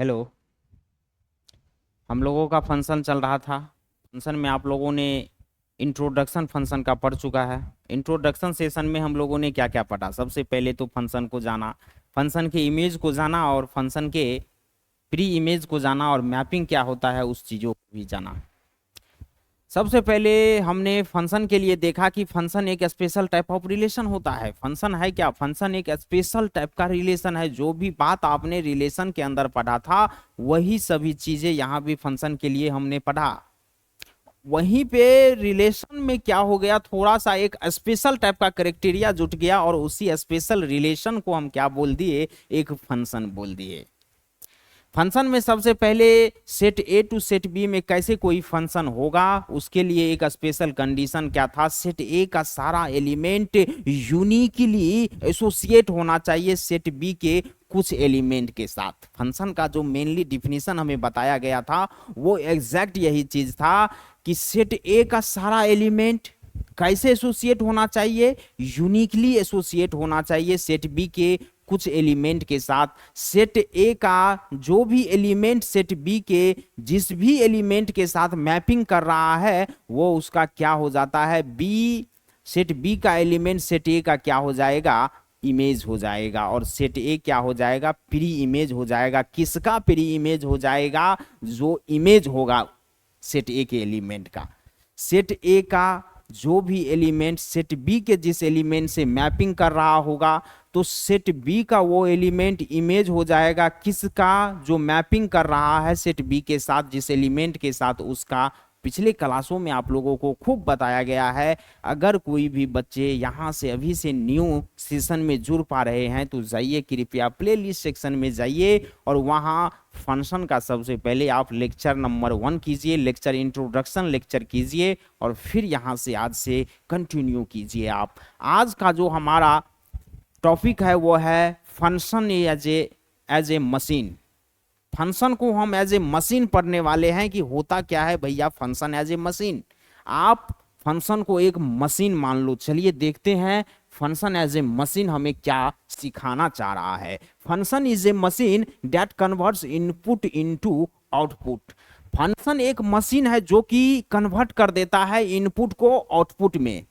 Hello. हम लोगों का फंक्शन चल रहा था। फंक्शन में आप लोगों ने इंट्रोडक्शन फंक्शन का पढ़ चुका है। इंट्रोडक्शन सेशन में हम लोगों ने क्या क्या पढ़ा? सबसे पहले तो फंक्शन को जाना, फंक्शन के इमेज को जाना और फंक्शन के प्री इमेज को जाना और मैपिंग क्या होता है उस चीज़ों को भी जाना। सबसे पहले हमने फंक्शन के लिए देखा कि फंक्शन एक स्पेशल टाइप ऑफ रिलेशन होता है। फंक्शन है क्या? फंक्शन एक स्पेशल टाइप का रिलेशन है। जो भी बात आपने रिलेशन के अंदर पढ़ा था वही सभी चीजें यहाँ भी फंक्शन के लिए हमने पढ़ा। वहीं पे रिलेशन में क्या हो गया, थोड़ा सा एक स्पेशल टाइप का क्राइटेरिया जुट गया और उसी स्पेशल रिलेशन को हम क्या बोल दिए? एक फंक्शन बोल दिए। फंक्शन में सबसे पहले set A to set B में कैसे कोई फंक्शन होगा उसके लिए एक स्पेशल कंडीशन क्या था? सेट ए का सारा एलिमेंट यूनिकली एसोसिएट होना चाहिए सेट बी के कुछ एलिमेंट के साथ। फंक्शन का जो मेनली डिफिनीशन हमें बताया गया था वो एग्जैक्ट यही चीज था कि सेट ए का सारा एलिमेंट कैसे एसोसिएट होना चाहिए? यूनिकली एसोसिएट होना चाहिए सेट बी के कुछ एलिमेंट के साथ। सेट ए का जो भी एलिमेंट सेट बी के जिस भी एलिमेंट के साथ मैपिंग कर रहा है वो उसका क्या हो जाता है? बी, सेट बी का एलिमेंट सेट ए का क्या हो जाएगा? इमेज हो जाएगा। और सेट ए क्या हो जाएगा? प्री इमेज हो जाएगा। किसका प्री इमेज हो जाएगा? जो इमेज होगा सेट ए के एलिमेंट का। सेट ए का जो भी एलिमेंट सेट बी के जिस एलिमेंट से मैपिंग कर रहा होगा तो सेट बी का वो एलिमेंट इमेज हो जाएगा किसका? जो मैपिंग कर रहा है सेट बी के साथ, जिस एलिमेंट के साथ उसका। पिछले क्लासों में आप लोगों को खूब बताया गया है। अगर कोई भी बच्चे यहाँ से अभी से न्यू सेशन में जुड़ पा रहे हैं तो जाइए कृपया प्लेलिस्ट सेक्शन में जाइए और वहाँ फंक्शन का सबसे पहले आप लेक्चर नंबर 1 कीजिए, लेक्चर इंट्रोडक्शन लेक्चर कीजिए और फिर यहाँ से आज से कंटिन्यू कीजिए। आप आज का जो हमारा टॉपिक है वो है function as a machine. Function को हम एज ए मशीन पढ़ने वाले हैं कि होता क्या है भैया फंक्शन एज ए मशीन। आप फंक्शन को एक मशीन मान लो। चलिए देखते हैं फंक्शन एज ए मशीन हमें क्या सिखाना चाह रहा है। Function is A machine that converts input into output. Function एक मशीन है जो कि कन्वर्ट कर देता है इनपुट को आउटपुट में।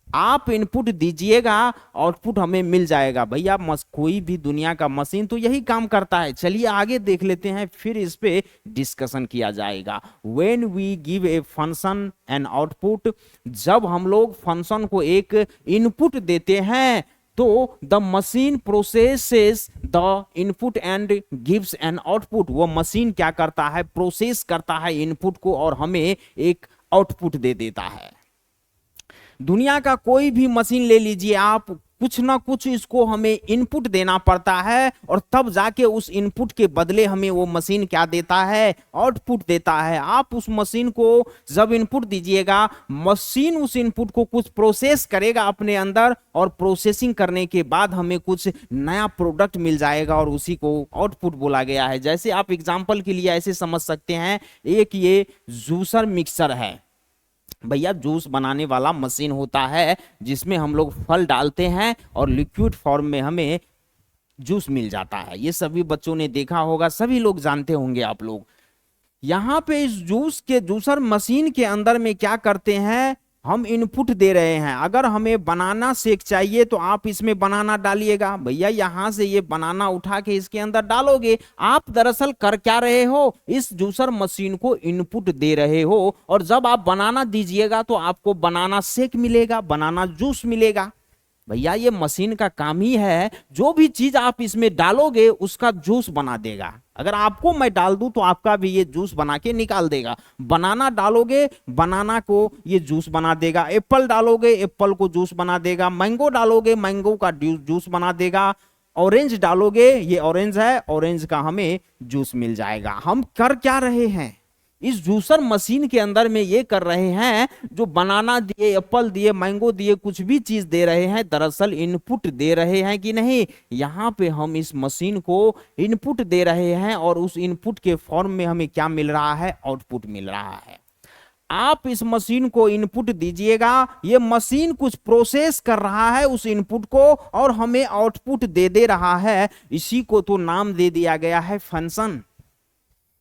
आप इनपुट दीजिएगा आउटपुट हमें मिल जाएगा। भैया कोई भी दुनिया का मशीन तो यही काम करता है। चलिए आगे देख लेते हैं फिर इस पे डिस्कशन किया जाएगा। When we give a function an output, जब हम लोग फंक्शन को एक इनपुट देते हैं तो the machine processes the input and gives an output. वो मशीन क्या करता है? प्रोसेस करता है इनपुट को और हमें एक आउटपुट दे देता है। दुनिया का कोई भी मशीन ले लीजिए आप, कुछ ना कुछ इसको हमें इनपुट देना पड़ता है और तब जाके उस इनपुट के बदले हमें वो मशीन क्या देता है? आउटपुट देता है। आप उस मशीन को जब इनपुट दीजिएगा मशीन उस इनपुट को कुछ प्रोसेस करेगा अपने अंदर और प्रोसेसिंग करने के बाद हमें कुछ नया प्रोडक्ट मिल जाएगा और उसी को आउटपुट बोला गया है। जैसे आप एग्जाम्पल के लिए ऐसे समझ सकते हैं, एक ये जूसर मिक्सर है। भैया जूस बनाने वाला मशीन होता है जिसमें हम लोग फल डालते हैं और लिक्विड फॉर्म में हमें जूस मिल जाता है। ये सभी बच्चों ने देखा होगा, सभी लोग जानते होंगे आप लोग। यहाँ पे इस जूस के जूसर मशीन के अंदर में क्या करते हैं? हम इनपुट दे रहे हैं। अगर हमें बनाना शेक चाहिए तो आप इसमें बनाना डालिएगा। भैया यहां से ये बनाना उठा के इसके अंदर डालोगे। आप दरअसल कर क्या रहे हो? इस जूसर मशीन को इनपुट दे रहे हो और जब आप बनाना दीजिएगा तो आपको बनाना शेक मिलेगा, बनाना जूस मिलेगा। भैया ये मशीन का काम ही है, जो भी चीज आप इसमें डालोगे उसका जूस बना देगा। अगर आपको मैं डाल दूं तो आपका भी ये जूस बना के निकाल देगा। बनाना डालोगे बनाना को ये जूस बना देगा। एप्पल डालोगे एप्पल को जूस बना देगा। मैंगो डालोगे मैंगो का जूस बना देगा। ऑरेंज डालोगे, ये ऑरेंज है, ऑरेंज का हमें जूस मिल जाएगा। हम कर क्या रहे हैं? इस जूसर मशीन के अंदर में ये कर रहे हैं, जो बनाना दिए, एप्पल दिए, मैंगो दिए, कुछ भी चीज दे रहे हैं दरअसल इनपुट दे रहे हैं कि नहीं? यहाँ पे हम इस मशीन को इनपुट दे रहे हैं और उस इनपुट के फॉर्म में हमें क्या मिल रहा है? आउटपुट मिल रहा है। आप इस मशीन को इनपुट दीजिएगा, ये मशीन कुछ प्रोसेस कर रहा है उस इनपुट को और हमें आउटपुट दे रहा है। इसी को तो नाम दे दिया गया है फंक्शन।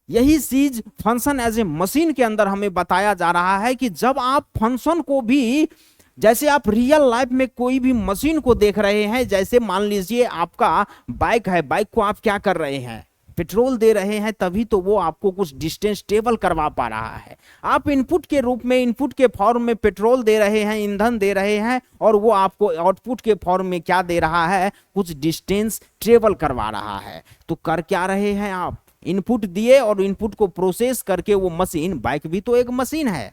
यही चीज फंक्शन एज ए मशीन के अंदर हमें बताया जा रहा है कि जब आप फंक्शन को भी, जैसे आप रियल लाइफ में कोई भी मशीन को देख रहे हैं, जैसे मान लीजिए आपका बाइक है, बाइक को आप क्या कर रहे हैं, पेट्रोल दे रहे हैं, तभी तो वो आपको कुछ डिस्टेंस ट्रेवल करवा पा रहा है। आप इनपुट के रूप में, इनपुट के फॉर्म में पेट्रोल दे रहे हैं, ईंधन दे रहे हैं, और वो आपको आउटपुट के फॉर्म में क्या दे रहा है, कुछ डिस्टेंस ट्रेवल करवा रहा है। तो कर क्या रहे हैं आप, इनपुट दिए और इनपुट को प्रोसेस करके वो मशीन, बाइक भी तो एक मशीन है।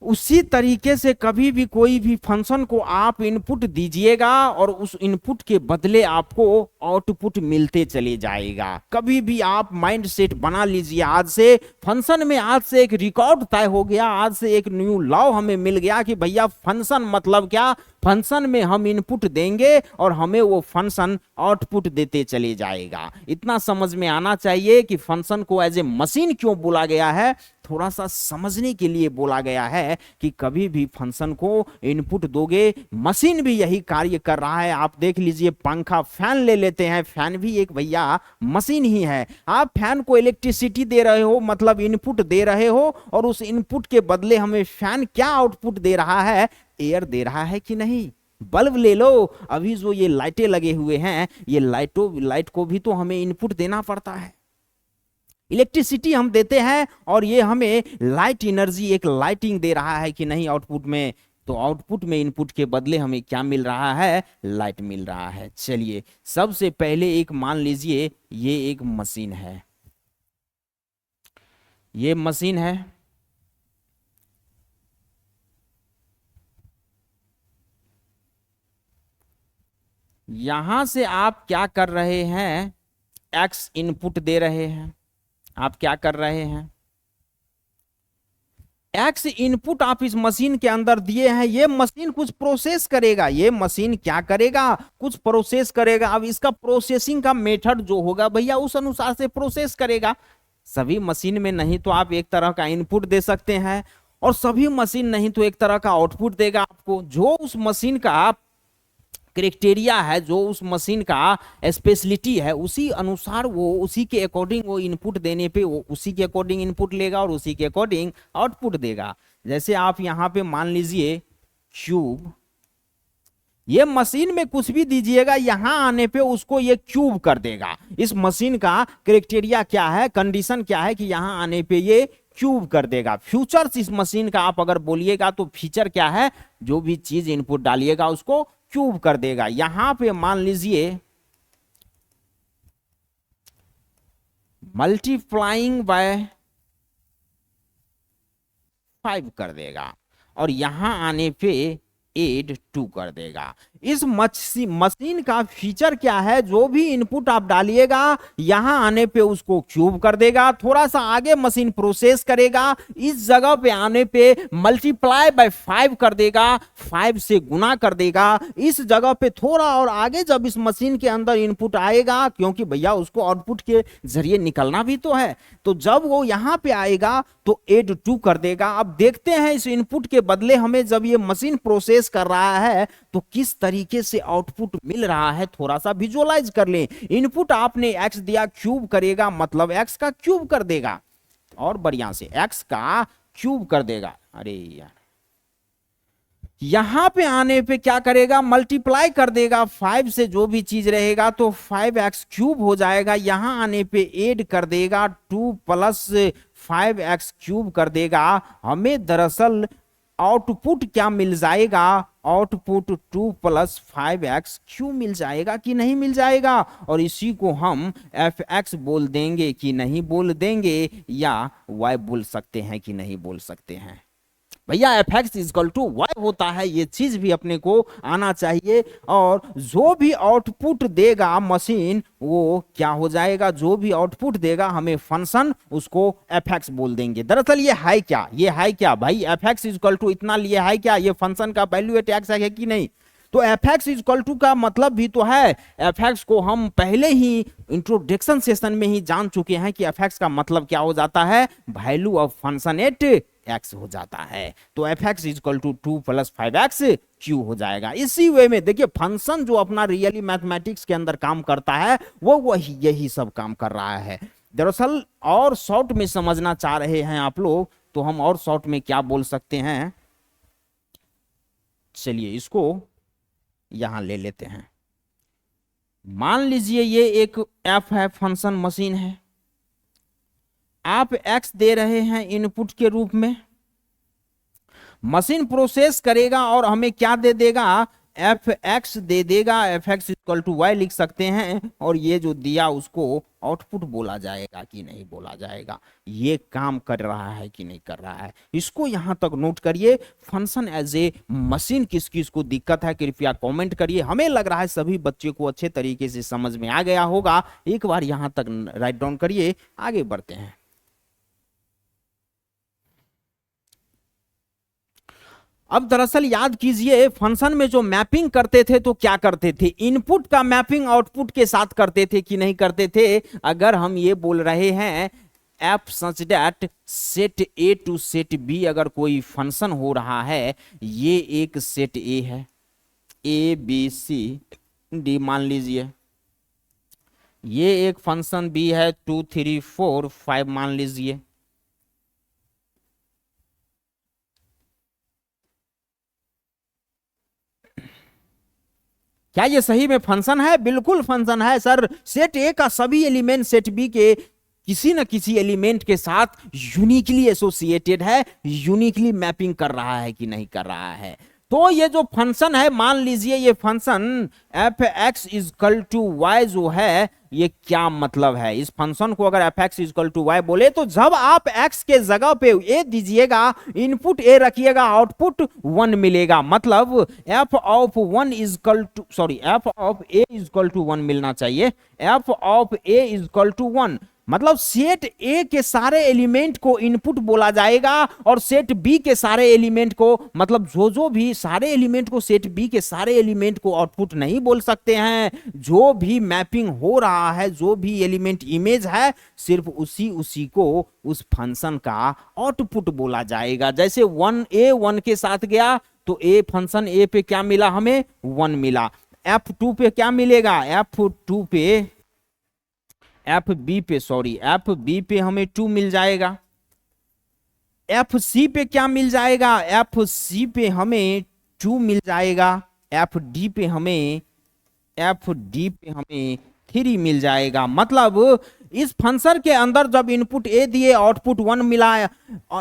उसी तरीके से कभी भी कोई भी फंक्शन को आप इनपुट दीजिएगा और उस इनपुट के बदले आपको आउटपुट मिलते चले जाएगा। कभी भी आप माइंड सेट बना लीजिए, आज से फंक्शन में, आज से एक रिकॉर्ड तय हो गया, आज से एक न्यू लॉ हमें मिल गया कि भैया फंक्शन मतलब क्या, फंक्शन में हम इनपुट देंगे और हमें वो फंक्शन आउटपुट देते चले जाएगा। इतना समझ में आना चाहिए कि फंक्शन को एज ए मशीन क्यों बोला गया है, थोड़ा सा समझने के लिए बोला गया है कि कभी भी फंक्शन को इनपुट दोगे, मशीन भी यही कार्य कर रहा है। आप देख लीजिए, पंखा, फैन ले लेते हैं, फैन भी एक भैया मशीन ही है। आप फैन को इलेक्ट्रिसिटी दे रहे हो, मतलब इनपुट दे रहे हो, और उस इनपुट के बदले हमें फैन क्या आउटपुट दे रहा है, एयर दे रहा है कि नहीं। बल्ब ले लो, अभी जो ये लाइटें लगे हुए हैं, ये लाइट को भी तो हमें इनपुट देना पड़ता है। इलेक्ट्रिसिटी हम देते हैं और ये हमें लाइट एनर्जी, एक लाइटिंग दे रहा है कि नहीं आउटपुट में। तो आउटपुट में इनपुट के बदले हमें क्या मिल रहा है, लाइट मिल रहा है। चलिए सबसे पहले एक मान लीजिए ये एक मशीन है, ये मशीन है, यहां से आप क्या कर रहे हैं, एक्स इनपुट दे रहे हैं। आप क्या कर रहे हैं, एक्स इनपुट आप इस मशीन के अंदर दिए हैं, ये मशीन कुछ प्रोसेस करेगा, ये मशीन क्या करेगा, कुछ प्रोसेस करेगा। अब इसका प्रोसेसिंग का मेथड जो होगा भैया उस अनुसार से प्रोसेस करेगा। सभी मशीन में नहीं तो आप एक तरह का इनपुट दे सकते हैं, और सभी मशीन नहीं तो एक तरह का आउटपुट देगा आपको। जो उस मशीन का क्राइटेरिया है, जो उस मशीन का स्पेशलिटी है, उसी अनुसार वो, उसी के अकॉर्डिंग वो इनपुट देने पे वो उसी के अकॉर्डिंग इनपुट लेगा और उसी के अकॉर्डिंग आउटपुट देगा। जैसे आप यहां पे मान लीजिए क्यूब, ये मशीन में कुछ भी दीजिएगा, यहां आने पे उसको ये क्यूब कर देगा। इस मशीन का क्राइटेरिया क्या है, कंडीशन क्या है कि यहां आने पे ये क्यूब कर देगा। फ्यूचर्स इस मशीन का आप अगर बोलिएगा तो फीचर क्या है, जो भी चीज इनपुट डालिएगा उसको क्यूब कर देगा। यहां पे मान लीजिए मल्टीप्लाइंग बाय 5 कर देगा, और यहां आने पे एड 2 कर देगा। इस मशीन का फीचर क्या है, जो भी इनपुट आप डालिएगा यहां आने पे उसको क्यूब कर देगा। थोड़ा सा आगे मशीन प्रोसेस करेगा, इस जगह पे आने पे मल्टीप्लाई बाय 5 कर देगा, 5 से गुना कर देगा। इस जगह पे थोड़ा और आगे जब इस मशीन के अंदर इनपुट आएगा, क्योंकि भैया उसको आउटपुट के जरिए निकलना भी तो है, तो जब वो यहां पे आएगा तो एड 2 कर देगा। अब देखते हैं इस इनपुट के बदले हमें जब ये मशीन प्रोसेस कर रहा है तो किस तरीके से आउटपुट मिल रहा है, थोड़ा सा विजुअलाइज कर लें। इनपुट आपने एक्स दिया, क्यूब करेगा, मतलब एक्स का क्यूब कर देगा, और बढ़िया से एक्स का क्यूब कर देगा। अरे यार, यहां पे आने पे क्या करेगा, मल्टीप्लाई कर देगा 5 से, जो भी चीज रहेगा तो 5x क्यूब हो जाएगा। यहां आने पे ऐड कर देगा 2 प्लस 5x क्यूब कर देगा। हमें दरअसल आउटपुट क्या मिल जाएगा, आउटपुट 2 प्लस 5x क्यूब मिल जाएगा कि नहीं मिल जाएगा। और इसी को हम fx बोल देंगे कि नहीं बोल देंगे, या y बोल सकते हैं कि नहीं बोल सकते हैं। भैया F x is equal to Y होता है, ये चीज भी अपने को आना चाहिए। और जो भी आउटपुट देगा मशीन वो क्या हो जाएगा, जो भी आउटपुट देगा हमें फंक्शन, उसको एफ एक्स बोल देंगे। दरअसल ये है क्या, ये है क्या भाई, एफ एक्स इजकल टू इतना लिए है क्या, ये फंक्शन का वैल्यू एट एक्स है कि नहीं। तो एफ एक्स इजकल टू का मतलब भी तो है, एफ एक्स को हम पहले ही इंट्रोडक्शन सेशन में ही जान चुके हैं कि एफ एक्स का मतलब क्या हो जाता है, value of function at x हो जाता है। तो f x is equal to 2 plus 5x cube हो जाएगा। इसी वे में देखिए फंक्शन जो अपना रियली मैथमेटिक्स के अंदर काम करता है वो वही यही सब काम कर रहा है। दरअसल और शॉर्ट में समझना चाह रहे हैं आप लोग, तो हम और शॉर्ट में क्या बोल सकते हैं, चलिए इसको यहां ले लेते हैं। मान लीजिए ये एक एफ है, फंक्शन मशीन है, आप एक्स दे रहे हैं इनपुट के रूप में, मशीन प्रोसेस करेगा और हमें क्या दे देगा, एफ एक्स दे देगा, f x equal to y लिख सकते हैं, और ये जो दिया उसको आउटपुट बोला जाएगा कि नहीं बोला जाएगा, ये काम कर रहा है कि नहीं कर रहा है, इसको यहां तक नोट करिए। फंक्शन एज ए मशीन किस किस को दिक्कत है कृपया कमेंट करिए, हमें लग रहा है सभी बच्चे को अच्छे तरीके से समझ में आ गया होगा, एक बार यहां तक राइट डाउन करिए, आगे बढ़ते हैं। अब दरअसल याद कीजिए फंक्शन में जो मैपिंग करते थे तो क्या करते थे, इनपुट का मैपिंग आउटपुट के साथ करते थे कि नहीं करते थे। अगर हम ये बोल रहे हैं f such that set A to set B, अगर कोई फंक्शन हो रहा है, ये एक सेट ए है, ए बी सी डी मान लीजिए, ये एक फंक्शन बी है 2 3 4 5 मान लीजिए, क्या ये सही में फंक्शन है? बिल्कुल फंक्शन है सर। सेट ए का सभी एलिमेंट सेट बी के किसी न किसी एलिमेंट के साथ यूनिकली एसोसिएटेड है, यूनिकली मैपिंग कर रहा है कि नहीं कर रहा है। तो ये जो फंक्शन है, मान लीजिए ये function f x is equal to y जो है, ये क्या मतलब है, इस फंक्शन को अगर f x is equal to y बोले तो जब आप एक्स के जगह पे ए दीजिएगा, इनपुट ए रखिएगा, आउटपुट 1 मिलेगा, मतलब f of 1 is equal to sorry f of a is equal to 1 मिलना चाहिए, f of a is equal to 1, मतलब सेट ए के सारे एलिमेंट को इनपुट बोला जाएगा और सेट बी के सारे एलिमेंट को, मतलब जो भी सारे एलिमेंट को सेट बी के सारे एलिमेंट को आउटपुट नहीं बोल सकते हैं। जो भी मैपिंग हो रहा है, जो भी एलिमेंट इमेज है, सिर्फ उसी को उस फंक्शन का आउटपुट बोला जाएगा। जैसे 1 ए 1 के साथ गया तो ए फंक्शन ए पे क्या मिला, हमें 1 मिला, F2 पे क्या मिलेगा, F2 पे एफ बी पे हमें 2 मिल जाएगा, एफ सी पे क्या मिल जाएगा, एफ सी पे हमें 2 मिल जाएगा, एफ डी पे हमें 3 मिल जाएगा। मतलब इस फंक्शन के अंदर जब इनपुट ए दिए आउटपुट 1 मिला,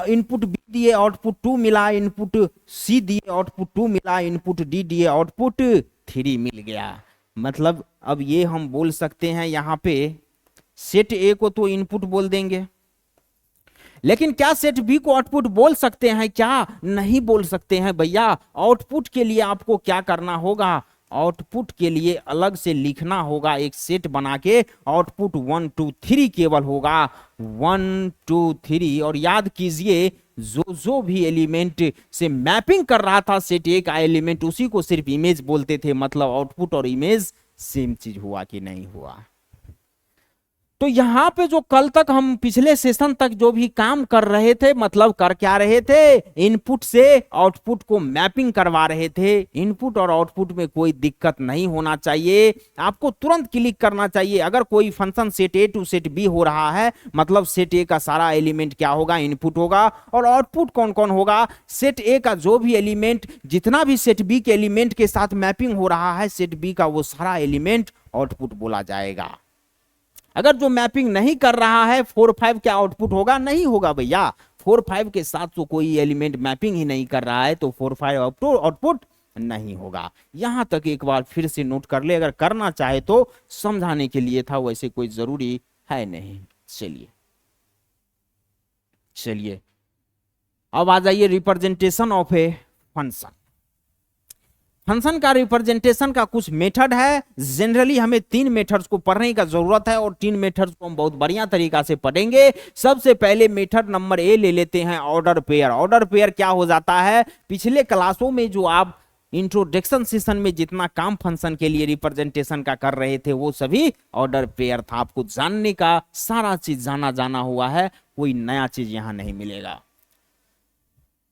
इनपुट बी दिए आउटपुट 2 मिला, इनपुट सी दिए आउटपुट 2 मिला, इनपुट डी दिए आउटपुट 3 मिल गया। मतलब अब ये हम बोल सकते हैं यहां पे सेट ए को तो इनपुट बोल देंगे, लेकिन क्या सेट बी को आउटपुट बोल सकते हैं? क्या नहीं बोल सकते हैं भैया। आउटपुट के लिए आपको क्या करना होगा, आउटपुट के लिए अलग से लिखना होगा, एक सेट बना के आउटपुट 1 2 3 केवल होगा, 1 2 3। और याद कीजिए जो भी एलिमेंट से मैपिंग कर रहा था सेट ए का एलिमेंट, उसी को सिर्फ इमेज बोलते थे। मतलब आउटपुट और इमेज सेम चीज हुआ कि नहीं हुआ। तो यहां पे जो कल तक हम पिछले सेशन तक जो भी काम कर रहे थे, मतलब कर क्या रहे थे, इनपुट से आउटपुट को मैपिंग करवा रहे थे। इनपुट और आउटपुट में कोई दिक्कत नहीं होना चाहिए, आपको तुरंत क्लिक करना चाहिए। अगर कोई function set A to set B हो रहा है, मतलब सेट ए का सारा एलिमेंट क्या होगा, इनपुट होगा, और आउटपुट कौन कौन होगा, सेट ए का जो भी एलिमेंट, जितना भी सेट बी के एलिमेंट के साथ मैपिंग हो रहा है, सेट बी का वो सारा एलिमेंट आउटपुट बोला जाएगा। अगर जो मैपिंग नहीं कर रहा है 4 5 क्या आउटपुट होगा? नहीं होगा भैया। 4 5 के साथ तो कोई एलिमेंट मैपिंग ही नहीं कर रहा है, तो 4 5 आउटपुट नहीं होगा। यहां तक एक बार फिर से नोट कर ले, अगर करना चाहे तो समझाने के लिए था, वैसे कोई जरूरी है नहीं। चलिए अब आ जाइए representation of a function. Function का रिप्रेजेंटेशन का कुछ मेथड है। जनरली हमें 3 मेथड्स को पढ़ने का जरूरत है और 3 मेथड्स को हम बहुत बढ़िया तरीका से पढ़ेंगे। सबसे पहले मेथड नंबर ए ले लेते हैं, ऑर्डर पेयर। ऑर्डर पेयर क्या हो जाता है, पिछले क्लासों में जो आप इंट्रोडक्शन सेशन में जितना काम फंक्शन के लिए रिप्रेजेंटेशन का कर रहे थे, वो सभी ऑर्डर पेयर था। आपको जानने का सारा चीज जाना हुआ है, कोई नया चीज यहां नहीं मिलेगा।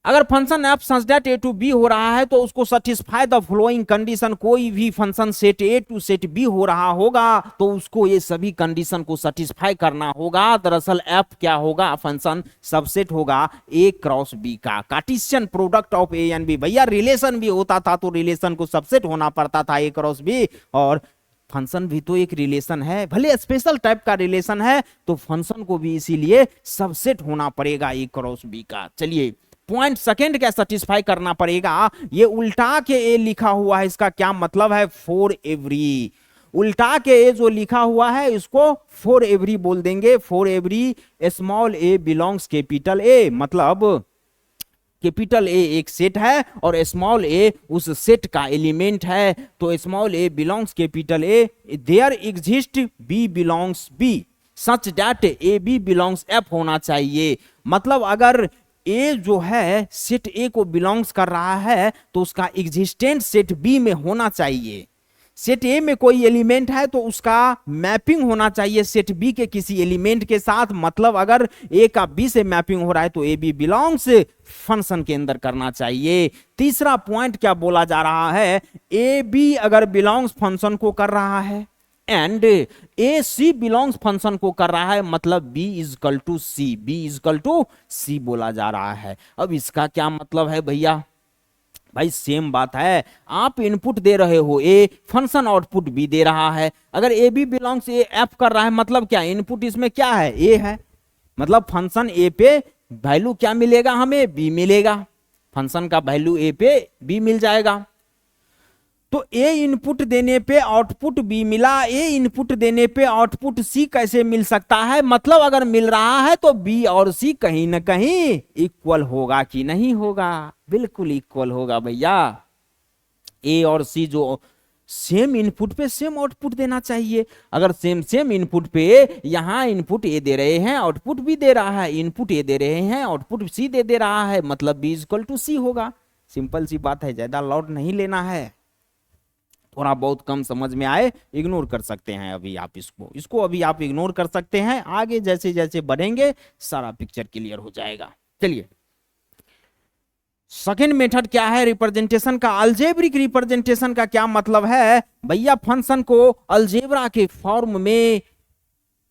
अगर function f such that A to B हो रहा है तो उसको सेटिस्फाई द फॉलोइंग कंडीशन, कोई भी function set A to set B हो रहा होगा तो उसको ये सभी कंडीशन को सेटिस्फाई करना होगा। दरअसल एफ क्या होगा, फंक्शन सबसेट होगा ए क्रॉस बी का, Cartesian product of A and B. भैया रिलेशन भी होता था तो रिलेशन को सबसेट होना पड़ता था ए क्रॉस बी, और फंक्शन भी तो एक रिलेशन है, भले स्पेशल टाइप का रिलेशन है तो फंक्शन को भी इसीलिए सबसेट होना पड़ेगा ए क्रॉस बी का। चलिए पॉइंट सेकंड क्या सेटिस्फाई करना पड़ेगा, ये उल्टा के ए लिखा हुआ है, इसका क्या मतलब है, फॉर एवरी। उल्टा के ए जो लिखा हुआ है इसको फॉर एवरी बोल देंगे। For every small a belongs capital ए, मतलब कैपिटल ए एक सेट है और स्मॉल ए उस सेट का एलिमेंट है, तो small a belongs capital A, there exist b belongs B such that A B belongs f होना चाहिए। मतलब अगर ए जो है सेट ए को बिलोंग्स कर रहा है तो उसका एग्जिस्टेंट सेट बी में होना चाहिए। सेट ए में कोई एलिमेंट है तो उसका मैपिंग होना चाहिए सेट बी के किसी एलिमेंट के साथ। मतलब अगर ए का बी से मैपिंग हो रहा है तो ए बी बिलोंग्स फंक्शन के अंदर करना चाहिए। तीसरा पॉइंट क्या बोला जा रहा है, ए बी अगर बिलोंग्स फंक्शन को कर रहा है and A C belongs function को कर रहा है, मतलब B is equal to C, B is equal to C बोला जा रहा है। अब इसका क्या मतलब है भैया, भाई सेम बात है, आप इनपुट दे रहे हो ए, फंक्शन आउटपुट बी दे रहा है। अगर a B belongs A f कर रहा है मतलब क्या, इनपुट इसमें क्या है, ए है, मतलब फंक्शन ए पे वैल्यू क्या मिलेगा, हमें बी मिलेगा, फंक्शन का वैल्यू ए पे बी मिल जाएगा। तो ए इनपुट देने पे आउटपुट बी मिला, ए इनपुट देने पे आउटपुट सी कैसे मिल सकता है, मतलब अगर मिल रहा है तो बी और सी कहीं ना कहीं इक्वल होगा कि नहीं होगा, बिल्कुल इक्वल होगा भैया। ए और सी जो सेम इनपुट पे सेम आउटपुट देना चाहिए। अगर सेम इनपुट पे यहां इनपुट ए दे रहे हैं आउटपुट बी दे रहा है, इनपुट ए दे रहे हैं आउटपुट सी दे रहा है, मतलब बी इक्वल टू सी होगा। सिंपल सी बात है, ज्यादा लॉट नहीं लेना है, थोड़ा बहुत कम समझ में आए इग्नोर कर सकते हैं अभी आप इसको अभी आप इग्नोर कर सकते हैं, आगे जैसे जैसे बढ़ेंगे सारा पिक्चर क्लियर हो जाएगा। चलिए सेकेंड मेथड क्या है रिप्रेजेंटेशन का, अलजेब्रिक रिप्रेजेंटेशन का क्या मतलब है भैया, फंक्शन को अलजेब्रा के फॉर्म में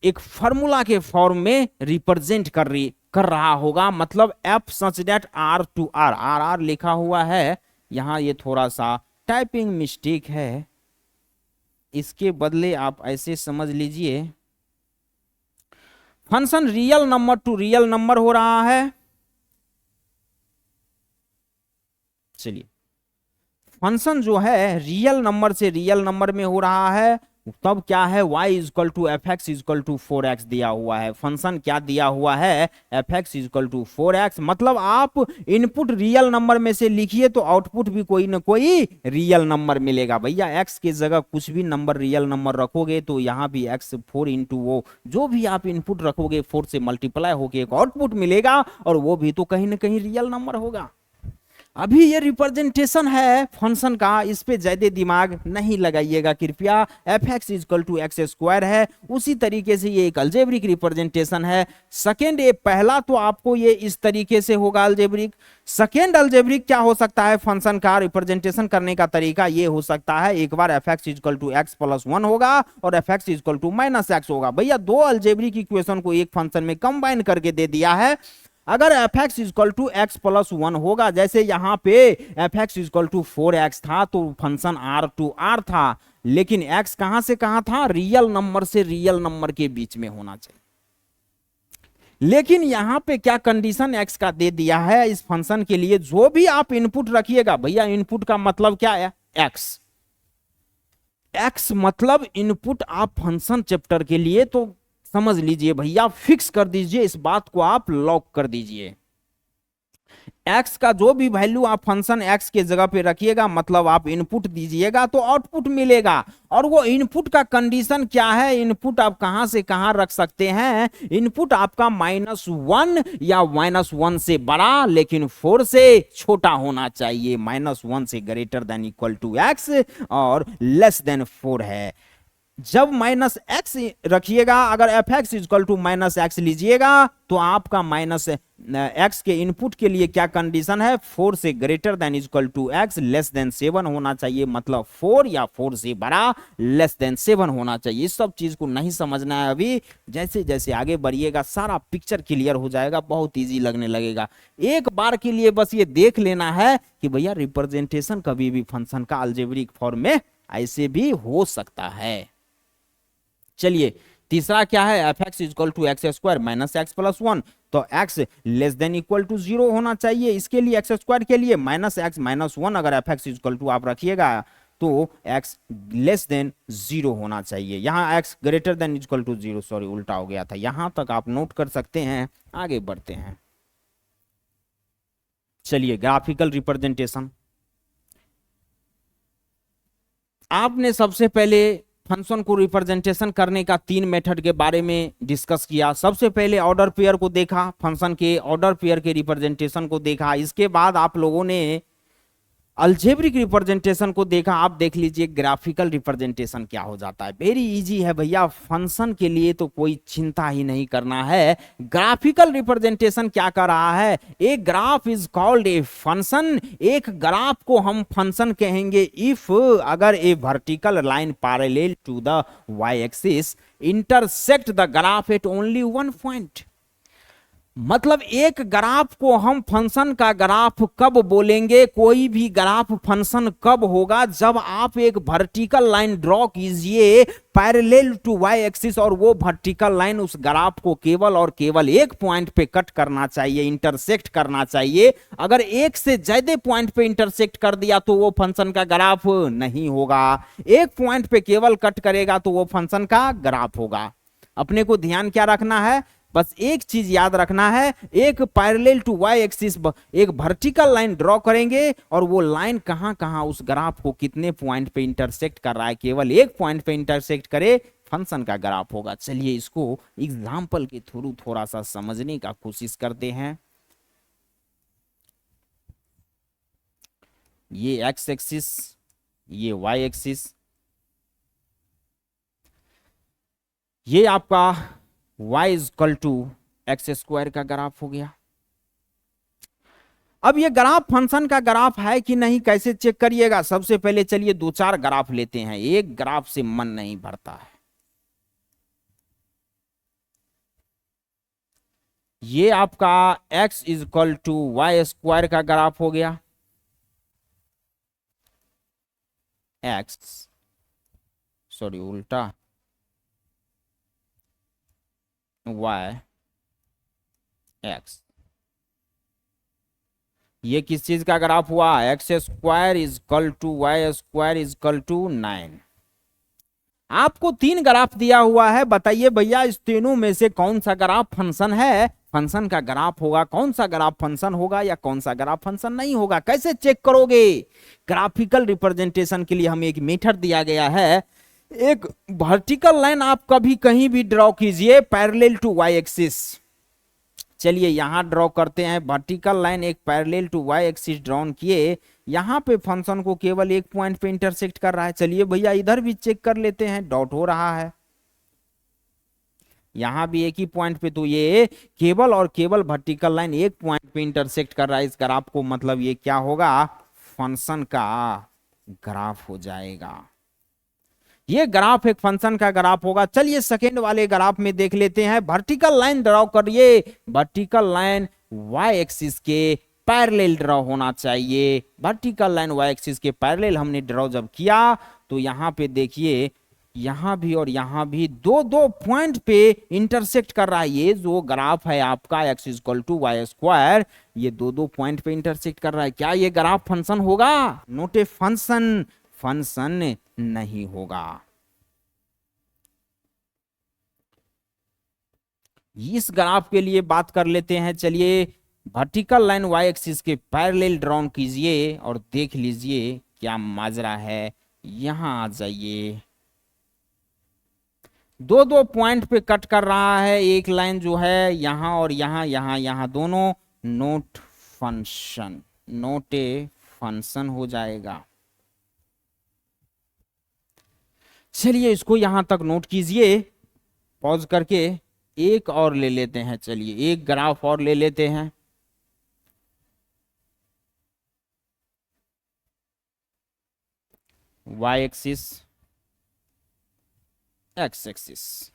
एक फार्मूला के फॉर्म में रिप्रेजेंट कर रहा होगा। मतलब f such that R to R, R R लिखा हुआ है यहां, ये थोड़ा सा टाइपिंग मिस्टेक है, इसके बदले आप ऐसे समझ लीजिए function real number to real number हो रहा है। चलिए फंक्शन जो है रियल नंबर से रियल नंबर में हो रहा है, तब क्या है y is equal to f x is equal to 4x दिया हुआ है। फंक्शन क्या दिया हुआ है, f x is equal to 4x, मतलब आप इनपुट रियल नंबर में से लिखिए तो आउटपुट भी कोई ना कोई रियल नंबर मिलेगा। भैया x के जगह कुछ भी नंबर रियल नंबर रखोगे तो यहाँ भी x 4 इंटू वो जो भी आप इनपुट रखोगे 4 से मल्टीप्लाई होके एक आउटपुट मिलेगा, और वो भी तो कहीं ना कहीं रियल नंबर होगा। अभी ये रिप्रेजेंटेशन है फंक्शन का, इस पे ज्यादा दिमाग नहीं लगाइएगा कृपया। F x is equal to x square है, उसी तरीके से ये एक अलजेब्रिक रिप्रेजेंटेशन है। सेकेंड, ये पहला तो आपको ये इस तरीके से होगा अलजेब्रिक। सेकेंड अलजेब्रिक क्या हो सकता है, फंक्शन का रिप्रेजेंटेशन करने का तरीका ये हो सकता है, एक बार F x is equal to x plus 1 होगा और F x is equal to minus X होगा। भैया दो अलजेब्रिक इक्वेशन को एक फंक्शन में कंबाइन करके दे दिया है। अगर f x is equal to x plus 1 होगा, जैसे यहाँ पे F x is equal to 4x था तो फंक्शन आर टू आर था, लेकिन x कहां से कहां था, रियल नंबर से रियल नंबर के बीच में होना चाहिए। लेकिन यहां पे क्या कंडीशन x का दे दिया है इस फंक्शन के लिए, जो भी आप इनपुट रखिएगा, भैया इनपुट का मतलब क्या है, x मतलब इनपुट आप फंक्शन चैप्टर के लिए तो समझ लीजिए भैया, फिक्स कर दीजिए, इस बात को आप लॉक कर दीजिए। x का जो भी वैल्यू आप फंक्शन x के जगह पे रखिएगा, मतलब आप इनपुट दीजिएगा तो आउटपुट मिलेगा। और वो इनपुट का कंडीशन क्या है, इनपुट आप कहां से कहां रख सकते हैं, इनपुट आपका -1 या -1 से बड़ा लेकिन 4 से छोटा होना चाहिए। -1 से greater than equal to x और लेस देन 4 है। जब माइनस एक्स रखिएगा, अगर f x is equal to minus x लीजिएगा तो आपका माइनस एक्स के इनपुट के लिए क्या कंडीशन है, 4 से greater than is equal to x less than 7 होना चाहिए, मतलब 4 या 4 से बड़ा लेस देन 7 होना चाहिए। इस सब चीज को नहीं समझना है अभी, जैसे जैसे आगे बढ़िएगा सारा पिक्चर क्लियर हो जाएगा, बहुत इजी लगने लगेगा। एक बार के लिए बस ये देख लेना है कि भैया रिप्रेजेंटेशन कभी भी फंक्शन का अलजेब्रिक फॉर्म में ऐसे भी हो सकता है। चलिए तीसरा क्या है, f x is equal to x square minus x plus 1, तो x less than equal to 0 होना चाहिए। इसके लिए एक्स स्क्वायर के लिए माइनस एक्स माइनस 1 अगर एफ एक्स इजक्वल टू आप रखिएगा तो एक्स लेस देन 0 होना चाहिए। यहां x greater than equal to 0, sorry उल्टा हो गया था, यहां तक आप नोट कर सकते हैं। आगे बढ़ते हैं, चलिए ग्राफिकल रिप्रेजेंटेशन। आपने सबसे पहले फंक्शन को रिप्रेजेंटेशन करने का 3 मेथड के बारे में डिस्कस किया। सबसे पहले ऑर्डर पेयर को देखा, फंक्शन के ऑर्डर पेयर के रिप्रेजेंटेशन को देखा। इसके बाद आप लोगों ने अलजेब्रिक रिप्रेजेंटेशन को देखा। आप देख लीजिए ग्राफिकल रिप्रेजेंटेशन क्या हो जाता है। वेरी इजी है भैया, फंक्शन के लिए तो कोई चिंता ही नहीं करना है। ग्राफिकल रिप्रेजेंटेशन क्या कर रहा है, a graph is called a function. एक ग्राफ को हम फंक्शन कहेंगे इफ अगर a vertical line parallel to the Y axis intersect the graph at only one point. मतलब एक ग्राफ को हम फंक्शन का ग्राफ कब बोलेंगे, कोई भी ग्राफ फंक्शन कब होगा, जब आप एक वर्टिकल लाइन ड्रॉ कीजिए पैरेलल टू वाई एक्सिस और वो वर्टिकल लाइन उस ग्राफ को केवल और केवल एक पॉइंट पे कट करना चाहिए, इंटरसेक्ट करना चाहिए। अगर एक से ज्यादा पॉइंट पे इंटरसेक्ट कर दिया तो वो फंक्शन का ग्राफ नहीं होगा। एक पॉइंट पे केवल कट करेगा तो वो फंक्शन का ग्राफ होगा। अपने को ध्यान क्या रखना है, बस एक चीज याद रखना है, एक पैरेलल टू वाई एक्सिस एक वर्टिकल लाइन ड्रॉ करेंगे और वो लाइन कहां कहां उस ग्राफ को कितने पॉइंट पे इंटरसेक्ट कर रहा है, केवल एक पॉइंट पे इंटरसेक्ट करे फंक्शन का ग्राफ होगा। चलिए इसको एग्जांपल के थ्रू थोड़ा सा समझने का कोशिश करते हैं। ये एक्स एक्सिस, ये वाई एक्सिस, ये आपका y is equal to x square का ग्राफ हो गया। अब ये ग्राफ फंक्शन का ग्राफ है कि नहीं कैसे चेक करिएगा, सबसे पहले चलिए 2-4 ग्राफ लेते हैं, एक ग्राफ से मन नहीं भरता है। ये आपका x is equal to y square का ग्राफ हो गया, x सॉरी उल्टा y x, ये किस चीज का ग्राफ हुआ, x square is equal to y square is equal to 9। आपको 3 ग्राफ दिया हुआ है, बताइए भैया इस तीनों में से कौन सा ग्राफ फंक्शन है, फंक्शन का ग्राफ होगा, कौन सा ग्राफ फंक्शन होगा या कौन सा ग्राफ फंक्शन नहीं होगा, कैसे चेक करोगे। ग्राफिकल रिप्रेजेंटेशन के लिए हमें एक मेथड दिया गया है, एक वर्टिकल लाइन आप कभी कहीं भी ड्रॉ कीजिए पैरेलल टू वाई एक्सिस। चलिए यहां ड्रॉ करते हैं, वर्टिकल लाइन एक parallel to y axis drawn किए, यहां पे फंक्शन को केवल एक पॉइंट पे इंटरसेक्ट कर रहा है। चलिए भैया इधर भी चेक कर लेते हैं, डॉट हो रहा है, यहां भी एक ही पॉइंट पे, तो ये केवल और केवल वर्टिकल लाइन एक पॉइंट पे इंटरसेक्ट कर रहा है इस ग्राफ को, मतलब ये क्या होगा, फंक्शन का ग्राफ हो जाएगा। ये ग्राफ एक फंक्शन का ग्राफ होगा। चलिए सेकेंड वाले ग्राफ में देख लेते हैं, वर्टिकल लाइन ड्रॉ करिए, वर्टिकल लाइन वाई एक्सिस के पैरेलल ड्रॉ होना चाहिए। वर्टिकल लाइन वाई एक्सिस के पैरेलल हमने ड्रॉ जब किया तो यहां पे देखिए, यहां भी और यहां भी दो दो पॉइंट पे इंटरसेक्ट कर रहा है। ये जो ग्राफ है आपका x equal to y square, ये दो दो पॉइंट पे इंटरसेक्ट कर रहा है, क्या ये ग्राफ फंक्शन होगा, नोट ए फंक्शन, फंक्शन नहीं होगा। इस ग्राफ के लिए बात कर लेते हैं, चलिए वर्टिकल लाइन वाई एक्सिस के पैरेलल ड्रॉन कीजिए और देख लीजिए क्या माजरा है। यहां आ जाइए, दो दो पॉइंट पे कट कर रहा है, एक लाइन जो है यहां और यहां, यहां यहां दोनों, note function, note a function हो जाएगा। चलिए इसको यहां तक नोट कीजिए, पॉज करके एक और ले लेते हैं। चलिए एक ग्राफ और ले लेते हैं। Y axis, x axis.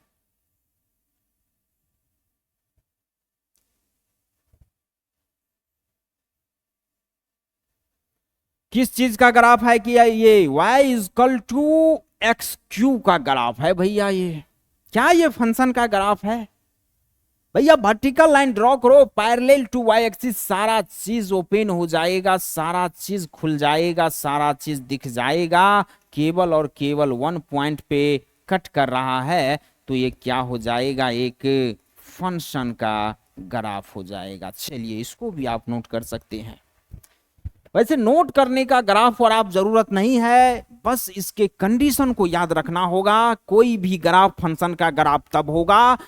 किस चीज का ग्राफ है कि ये y is equal to x cube का ग्राफ है भैया। ये क्या ये फंक्शन का ग्राफ है भैया। वर्टिकल लाइन ड्रॉ करो पैरेलल टू वाई एक्सिस, सारा चीज ओपन हो जाएगा, सारा चीज खुल जाएगा, सारा चीज दिख जाएगा। केवल और केवल वन पॉइंट पे कट कर रहा है, तो ये क्या हो जाएगा, एक फंक्शन का ग्राफ हो जाएगा। चलिए इसको भी आप नोट कर सकते हैं। वैसे नोट करने का ग्राफ और आप जरूरत नहीं है, बस इसके कंडीशन को याद रखना होगा। कोई भी ग्राफ फंक्शन का ग्राफ तब होगा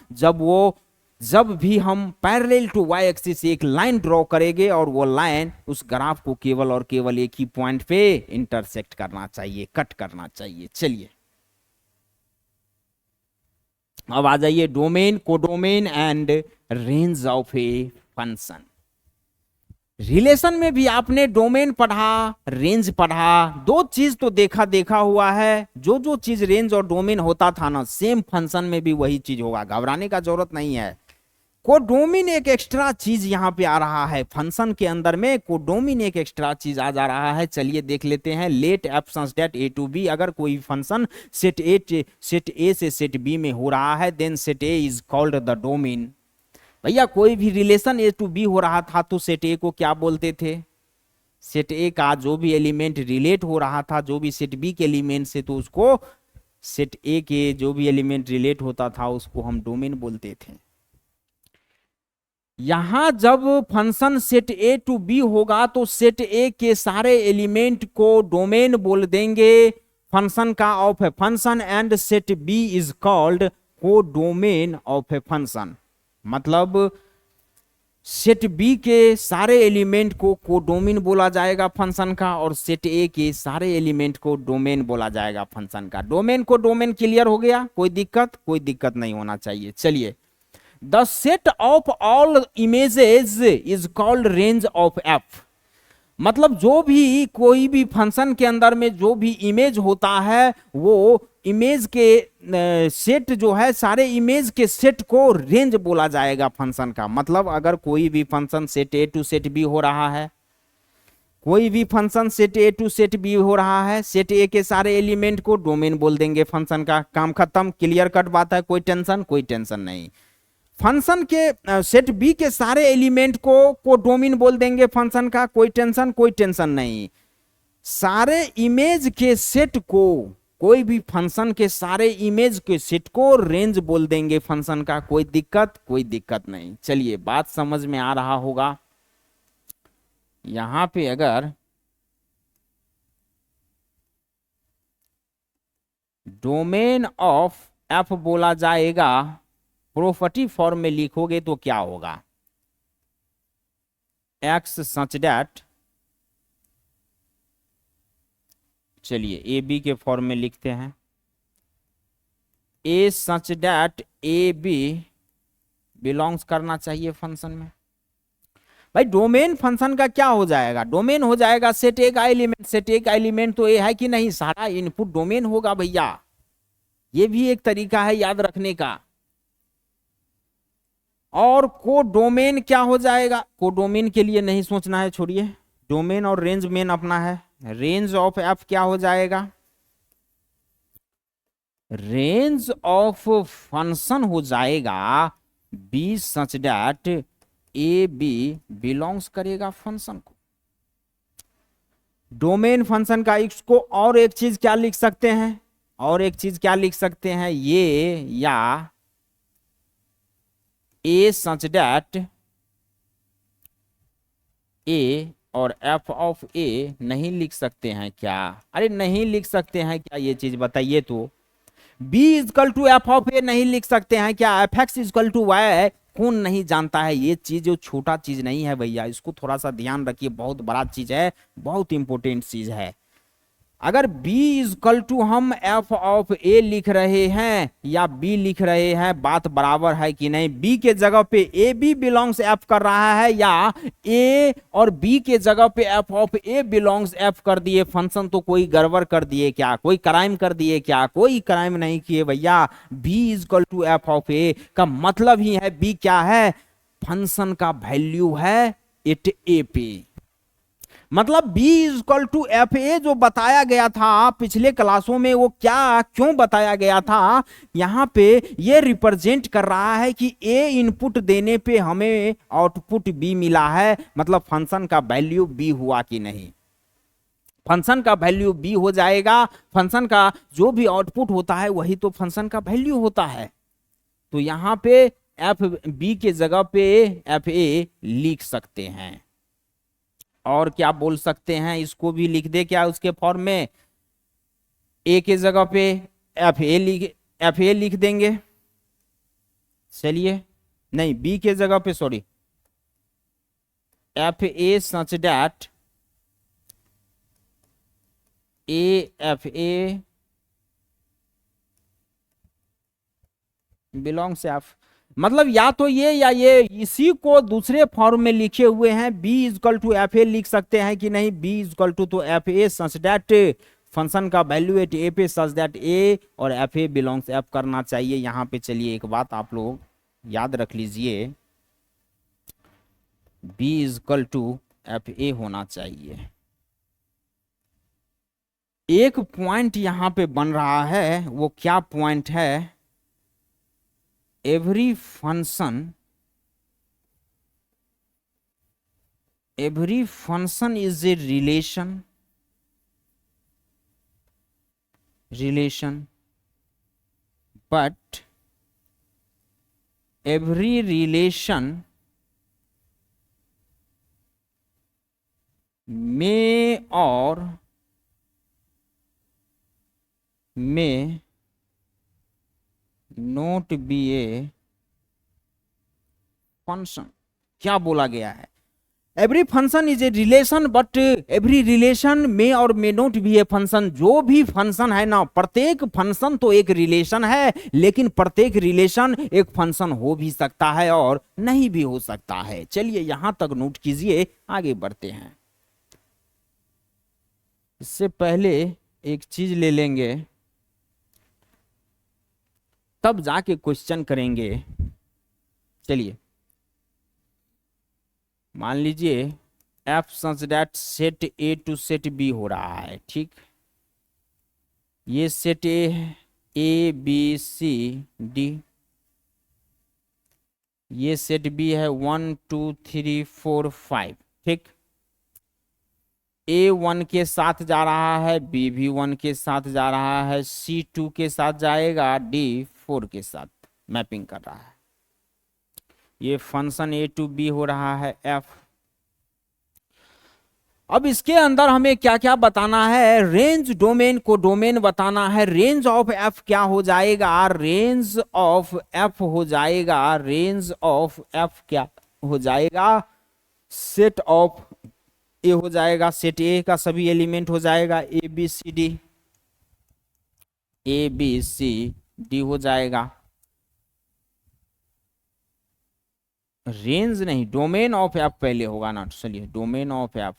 जब भी हम पैरेलल टू वाई एक्सिस एक लाइन ड्रॉ करेंगे और वो लाइन उस ग्राफ को केवल और केवल एक ही पॉइंट पे इंटरसेक्ट करना चाहिए, कट करना चाहिए। चलिए अब आ जाइए domain, codomain and range of a function. Relation में भी आपने डोमेन पढ़ा, रेंज पढ़ा, दो चीज तो देखा हुआ है। जो चीज रेंज और डोमेन होता था ना, सेम फंक्शन में भी वही चीज होगा, घबराने का जरूरत नहीं है। कोडोमेन एक एक्स्ट्रा चीज यहां पे आ रहा है, फंक्शन के अंदर में कोडोमेन एक एक्स्ट्रा चीज आ जा रहा है। चलिए देख लेते हैं। Let f such that A to B, अगर कोई फंक्शन सेट ए से सेट बी में हो रहा है, then set A is called the domain. भैया कोई भी रिलेशन ए टू बी हो रहा था तो सेट ए को क्या बोलते थे, सेट ए का जो भी एलिमेंट रिलेट हो रहा था, जो भी सेट बी के एलिमेंट से, तो उसको सेट ए के जो भी एलिमेंट रिलेट होता था उसको हम डोमेन बोलते थे। यहां जब function set A to B होगा तो सेट ए के सारे एलिमेंट को डोमेन बोल देंगे फंक्शन का of a function, and set B is called codomain of a function. मतलब सेट बी के सारे एलिमेंट को कोडोमेन बोला जाएगा फंक्शन का, और सेट ए के सारे एलिमेंट को डोमेन बोला जाएगा फंक्शन का। डोमेन को डोमेन क्लियर हो गया, कोई दिक्कत नहीं होना चाहिए। चलिए the set of all images is called range of F. मतलब जो भी कोई भी फंक्शन के अंदर में जो भी इमेज होता है, वो इमेज के सेट जो है, सारे इमेज के सेट को रेंज बोला जाएगा फंक्शन का। मतलब अगर कोई भी function set A to set B हो रहा है, कोई भी function set A to set B हो रहा है, सेट ए के सारे एलिमेंट को डोमेन बोल देंगे फंक्शन का। काम खत्म, क्लियर कट बात है, कोई टेंशन नहीं। फंक्शन के सेट बी के सारे एलिमेंट को डोमेन बोल देंगे फंक्शन का, कोई टेंशन नहीं। सारे इमेज के सेट को, कोई भी फंक्शन के सारे इमेज के सेट को रेंज बोल देंगे फंक्शन का, कोई दिक्कत नहीं। चलिए बात समझ में आ रहा होगा। यहां पे अगर डोमेन ऑफ एफ बोला जाएगा, प्रॉपर्टी फॉर्म में लिखोगे तो क्या होगा, एक्स सच दैट, चलिए ए बी के फॉर्म में लिखते हैं, A such that A B belongs करना चाहिए फंक्शन में। भाई डोमेन फंक्शन का क्या हो जाएगा, डोमेन हो जाएगा सेट ए का एलिमेंट। सेट ए का एलिमेंट तो ए है कि नहीं, सारा इनपुट डोमेन होगा भैया। ये भी एक तरीका है याद रखने का। और कोडोमेन क्या हो जाएगा, कोडोमेन के लिए नहीं सोचना है, छोड़िए। डोमेन और रेंज मेन अपना है। रेंज ऑफ एफ क्या हो जाएगा, रेंज ऑफ फंक्शन हो जाएगा b such that A B belongs करेगा फंक्शन को। डोमेन फंक्शन का इसको और एक चीज क्या लिख सकते हैं, ये या ए सच दैट ए और एफ ऑफ ए नहीं लिख सकते हैं क्या, अरे नहीं लिख सकते हैं क्या, ये चीज बताइए तो। B is equal to F of A नहीं लिख सकते हैं क्या, F x is equal to Y कौन नहीं जानता है। ये चीज जो छोटा चीज नहीं है भैया, इसको थोड़ा सा ध्यान रखिए, बहुत बड़ा चीज है, बहुत इंपॉर्टेंट चीज है। अगर b इजकल टू हम f ऑफ a लिख रहे हैं या b लिख रहे हैं, बात बराबर है कि नहीं। b के जगह पे a b बिलोंग्स f कर रहा है या a और b के जगह पे f of a belongs f कर दिए फंक्शन, तो कोई गड़बड़ कर दिए क्या, कोई क्राइम कर दिए क्या? कोई क्राइम नहीं किए भैया। b is equal to f of a का मतलब ही है b क्या है, फंक्शन का वैल्यू है एट a पे। मतलब b is equal to f a जो बताया गया था पिछले क्लासों में, वो क्या क्यों बताया गया था, यहां पे ये रिप्रेजेंट कर रहा है कि a इनपुट देने पे हमें आउटपुट b मिला है, मतलब फंक्शन का वैल्यू b हुआ कि नहीं। फंक्शन का वैल्यू b हो जाएगा, फंक्शन का जो भी आउटपुट होता है वही तो फंक्शन का वैल्यू होता है। तो यहां पे एफ बी के जगह पे एफ ए लिख सकते हैं। और क्या बोल सकते हैं, इसको भी लिख दे क्या उसके फॉर्म में, ए के जगह पे एफ ए लिख देंगे। चलिए, नहीं बी के जगह पे sorry, F a such that F A belongs F, मतलब या तो ये या ये, इसी को दूसरे फॉर्म में लिखे हुए हैं। b is equal to f a लिख सकते हैं कि नहीं, b इजकल टू तो f a such that function का वैल्यू एट ए पे सच दैट ए और एफ ए बिलोंग्स एफ करना चाहिए। यहां पे चलिए एक बात आप लोग याद रख लीजिए, b is equal to f a होना चाहिए। एक पॉइंट यहां पे बन रहा है, वो क्या पॉइंट है, every function is a relation, but every relation may or may not be a function. क्या बोला गया है, every function is a relation but every relation may or may not be a function. जो भी function है ना, प्रत्येक function तो एक रिलेशन है, लेकिन प्रत्येक रिलेशन एक फंक्शन हो भी सकता है और नहीं भी हो सकता है। चलिए यहां तक नोट कीजिए, आगे बढ़ते हैं। इससे पहले एक चीज ले लेंगे, तब जाके क्वेश्चन करेंगे। चलिए मान लीजिए f such that set A to set B हो रहा है, ठीक। ये सेट ए है, ए बी सी डी। ये सेट बी है 1 2 3 4 5, ठीक। ए 1 के साथ जा रहा है, बी भी 1 के साथ जा रहा है, सी 2 के साथ जाएगा, डी 4 के साथ मैपिंग कर रहा है। ये फंक्शन ए टू बी हो रहा है एफ। अब इसके अंदर हमें क्या क्या बताना है, रेंज डोमेन को डोमेन बताना है। रेंज ऑफ एफ क्या हो जाएगा, रेंज ऑफ एफ हो जाएगा, रेंज ऑफ एफ क्या हो जाएगा, सेट ऑफ ए हो जाएगा, सेट ए का सभी एलिमेंट हो जाएगा, a b c d, a b c d हो जाएगा। रेंज नहीं, डोमेन ऑफ एफ पहले होगा ना। चलिए डोमेन ऑफ एफ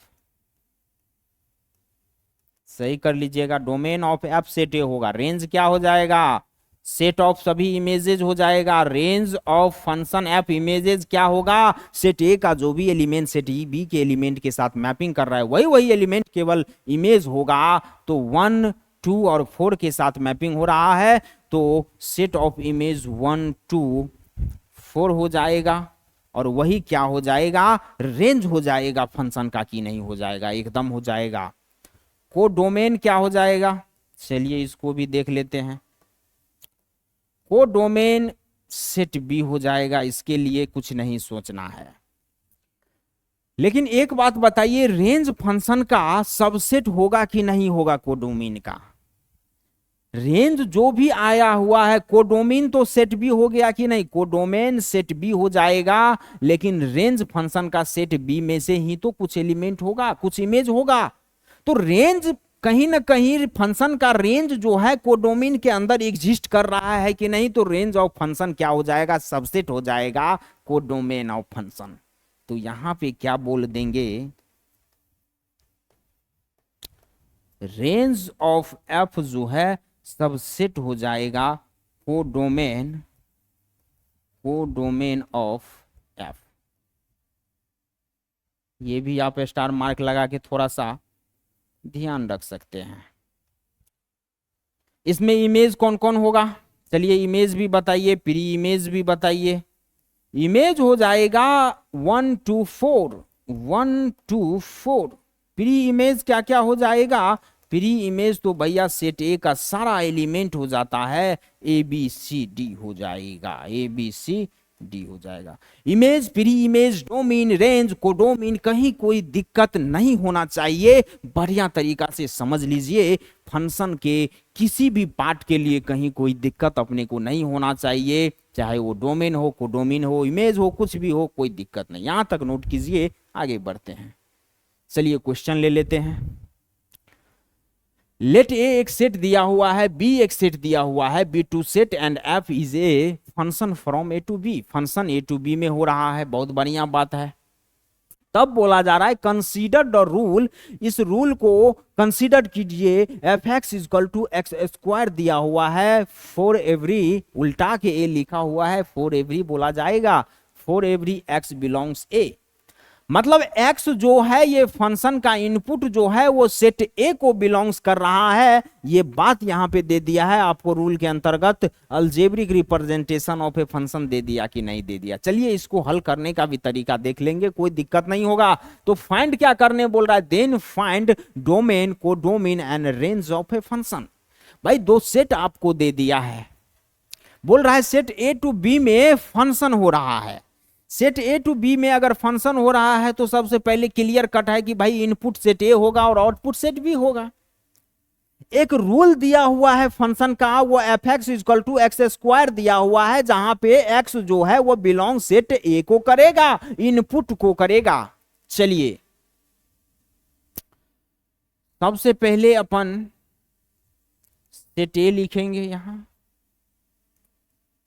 सही कर लीजिएगा, डोमेन ऑफ एफ सेट ए होगा। रेंज क्या हो जाएगा, सेट ऑफ सभी इमेजेस हो जाएगा। Range of function F images क्या होगा, सेट ए का जो भी एलिमेंट सेट ई बी के एलिमेंट के साथ मैपिंग कर रहा है वही एलिमेंट केवल इमेज होगा। तो 1 2 और 4 के साथ मैपिंग हो रहा है, तो सेट ऑफ इमेज 1 2 4 हो जाएगा। और वही क्या हो जाएगा, रेंज हो जाएगा फंक्शन का, कि नहीं हो जाएगा, एकदम हो जाएगा। को डोमेन क्या हो जाएगा, चलिए इसको भी देख लेते हैं। को डोमेन सेट बी हो जाएगा, इसके लिए कुछ नहीं सोचना है। लेकिन एक बात बताइए, रेंज फंक्शन का सबसेट होगा कि नहीं होगा कोडोमेन का? रेंज जो भी आया हुआ है, कोडोमेन तो सेट बी हो गया कि नहीं, कोडोमेन सेट बी हो जाएगा। लेकिन रेंज फंक्शन का सेट बी में से ही तो कुछ एलिमेंट होगा, कुछ इमेज होगा। तो रेंज कहीं ना कहीं फंक्शन का रेंज जो है कोडोमेन के अंदर एग्जिस्ट कर रहा है कि नहीं, तो रेंज ऑफ फंक्शन क्या हो जाएगा, सबसेट हो जाएगा कोडोमेन ऑफ फंक्शन। तो यहां पे क्या बोल देंगे, रेंज ऑफ एफ जो है सबसेट हो जाएगा कोडोमेन ऑफ एफ। ये भी आप स्टार मार्क लगा के थोड़ा सा ध्यान रख सकते हैं। इसमें इमेज कौन कौन होगा, चलिए इमेज भी बताइए, प्री इमेज भी बताइए। इमेज हो जाएगा 1 to 4, 1 to 4। प्री इमेज क्या क्या हो जाएगा, प्री इमेज तो भैया सेट ए का सारा एलिमेंट हो जाता है, ए बी सी डी हो जाएगा, ए बी सी डी हो जाएगा। Image, pre image, domain, range, codomain, कहीं कोई दिक्कत नहीं होना चाहिए। बढ़िया तरीका से समझ लीजिए, फंक्शन के किसी भी पार्ट के लिए कहीं कोई दिक्कत अपने को नहीं होना चाहिए, चाहे वो डोमेन हो, कोडोमेन हो, इमेज हो, कुछ भी हो, कोई दिक्कत नहीं। यहां तक नोट कीजिए, आगे बढ़ते हैं। चलिए क्वेश्चन ले लेते हैं। लेट ए एक सेट दिया हुआ है, बी एक सेट दिया हुआ है, be two set and f is a function from A to B. Function A to B में हो रहा है, बहुत बढ़िया बात है। तब बोला जा रहा है कंसीडर द रूल, इस रूल को कंसीडर कीजिए। F x is equal to x square दिया हुआ है, फॉर एवरी, उल्टा के ए लिखा हुआ है, फॉर एवरी बोला जाएगा, फॉर एवरी एक्स बिलोंग्स ए। मतलब x जो है ये फंक्शन का इनपुट जो है वो सेट ए को बिलोंग्स कर रहा है, ये बात यहां पे दे दिया है आपको रूल के अंतर्गत। Algebraic representation of a function दे दिया कि नहीं दे दिया, चलिए इसको हल करने का भी तरीका देख लेंगे, कोई दिक्कत नहीं होगा। तो फाइंड क्या करने बोल रहा है, then find domain, codomain and range of a function. भाई दो सेट आपको दे दिया है, बोल रहा है सेट ए टू बी में फंक्शन हो रहा है। सेट ए टू बी में अगर फंक्शन हो रहा है तो सबसे पहले क्लियर कट है कि भाई इनपुट सेट ए होगा और आउटपुट सेट बी होगा। एक रूल दिया हुआ है फंक्शन का, वो f x equal to x square दिया हुआ है, जहां पे एक्स जो है वो बिलोंग सेट ए को करेगा, इनपुट को करेगा। चलिए सबसे पहले अपन सेट ए लिखेंगे, यहां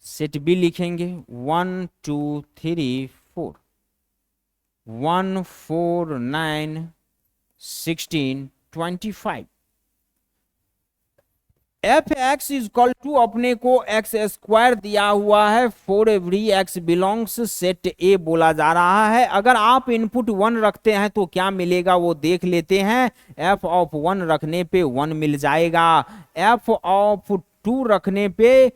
सेट बी लिखेंगे 1 2 3 4, 1 4 9 16 25। एफ एक्स इक्वल टू अपने को एक्स स्क्वायर दिया हुआ है, for every x belongs set ए बोला जा रहा है। अगर आप इनपुट 1 रखते हैं तो क्या मिलेगा वो देख लेते हैं। एफ ऑफ 1 रखने पे 1 मिल जाएगा, एफ ऑफ 2 रखने पे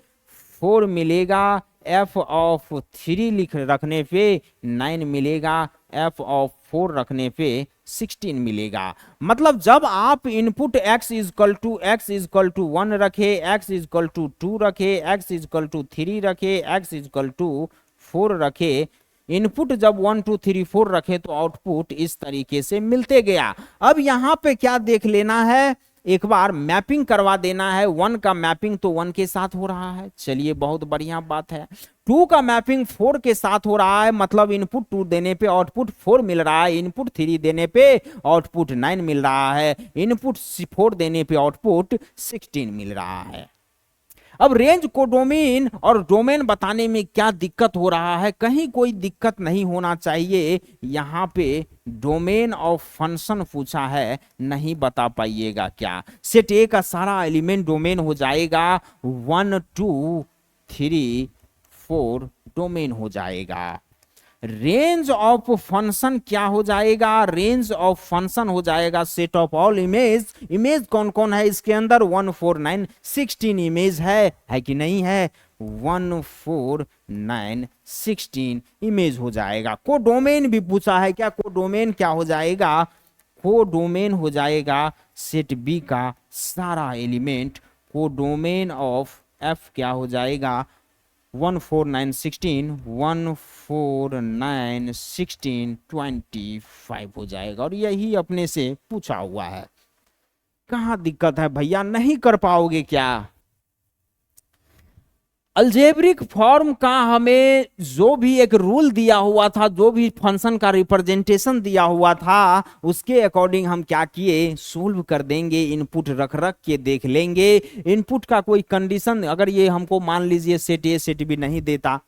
4 मिलेगा, एफ ऑफ 3 रखने पे 9 मिलेगा, एफ ऑफ 4 रखने पे 16 मिलेगा। मतलब जब आप इनपुट x इजकल टू 1 रखे, x इजकल टू 2 रखे, x इजकल टू 3 रखे, x इजकल टू 4 रखे, इनपुट जब 1 2 3 4 रखे तो आउटपुट इस तरीके से मिलते गया। अब यहां पे क्या देख लेना है, एक बार मैपिंग करवा देना है। 1 का मैपिंग तो 1 के साथ हो रहा है, चलिए बहुत बढ़िया बात है। 2 का मैपिंग 4 के साथ हो रहा है, मतलब इनपुट 2 देने पे आउटपुट 4 मिल रहा है, इनपुट 3 देने पे आउटपुट 9 मिल रहा है, इनपुट 4 देने पे आउटपुट 16 मिल रहा है। अब रेंज को डोमेन और डोमेन बताने में क्या दिक्कत हो रहा है, कहीं कोई दिक्कत नहीं होना चाहिए। यहां पे डोमेन ऑफ फंक्शन पूछा है, नहीं बता पाइएगा क्या। सेट ए का सारा एलिमेंट डोमेन हो जाएगा, 1 2 3 4 डोमेन हो जाएगा। रेंज ऑफ फंक्शन क्या हो जाएगा, रेंज ऑफ फंक्शन हो जाएगा set of all image. Image कौन कौन है इसके अंदर, 1 4 9 16 इमेज है कि नहीं है, 1 4 9 16 इमेज हो जाएगा। कोडोमेन भी पूछा है क्या, कोडोमेन क्या हो जाएगा, कोडोमेन हो जाएगा सेट बी का सारा एलिमेंट। कोडोमेन ऑफ एफ क्या हो जाएगा, 1 4 9 16, 1 4 9 16 25 हो जाएगा। और यही अपने से पूछा हुआ है, कहां दिक्कत है भैया, नहीं कर पाओगे क्या। अलजेब्रिक फॉर्म का हमें जो भी एक रूल दिया हुआ था, जो भी फंक्शन का रिप्रेजेंटेशन दिया हुआ था, उसके अकॉर्डिंग हम क्या किए, सोल्व कर देंगे, इनपुट रख रख के देख लेंगे। इनपुट का कोई कंडीशन अगर ये हमको मान लीजिए सेट ए सेट बी नहीं देता,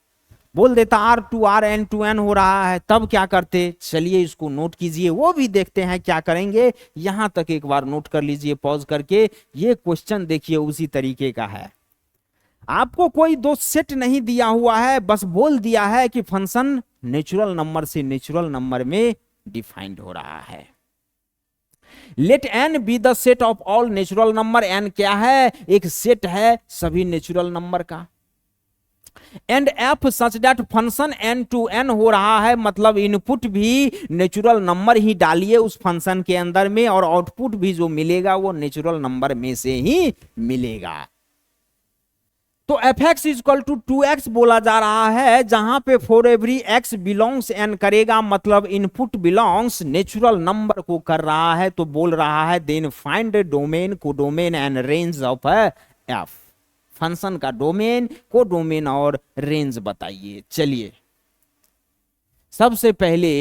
बोल देता R2 R N2 N हो रहा है, तब क्या करते, चलिए इसको नोट कीजिए, वो भी देखते हैं क्या करेंगे। यहां तक एक बार नोट कर लीजिए पॉज करके, ये क्वेश्चन देखिए उसी तरीके का है। आपको कोई दो सेट नहीं दिया हुआ है, बस बोल दिया है कि फंक्शन नेचुरल नंबर से नेचुरल नंबर में डिफाइंड हो रहा है। Let n be the set of all natural number, n क्या है, एक सेट है सभी नेचुरल नंबर का। And f such that function n2n हो रहा है, मतलब इनपुट भी नेचुरल नंबर ही डालिए उस फंक्शन के अंदर में, और आउटपुट भी जो मिलेगा वो नेचुरल नंबर में से ही मिलेगा। तो fx इक्वल टू 2x बोला जा रहा है, जहां पे for every x belongs n करेगा, मतलब इनपुट बिलोंग्स नेचुरल नंबर को कर रहा है, तो बोल रहा है देन फाइंड डोमेन, को domain and range of f। Function का डोमेन, को डोमेन और रेंज बताइए। चलिए सबसे पहले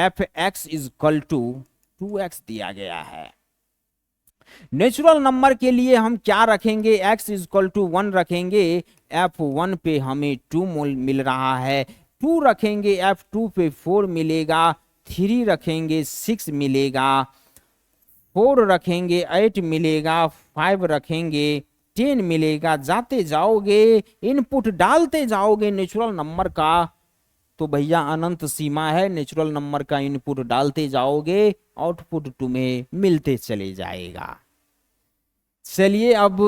fx इक्वल टू 2x दिया गया है। नेचुरल नंबर के लिए हम क्या रखेंगे, x इक्वल टू 1 रखेंगे, f1 पे हमें 2 मिल रहा है, 2 रखेंगे f2 पे 4 मिलेगा, 3 रखेंगे 6 मिलेगा, 4 रखेंगे 8 मिलेगा, 5 रखेंगे 10 मिलेगा। जाते जाओगे इनपुट डालते जाओगे नेचुरल नंबर का, तो भैया अनंत सीमा है, नेचुरल नंबर का इनपुट डालते जाओगे, आउटपुट तुम्हें मिलते चले जाएगा। चलिए अब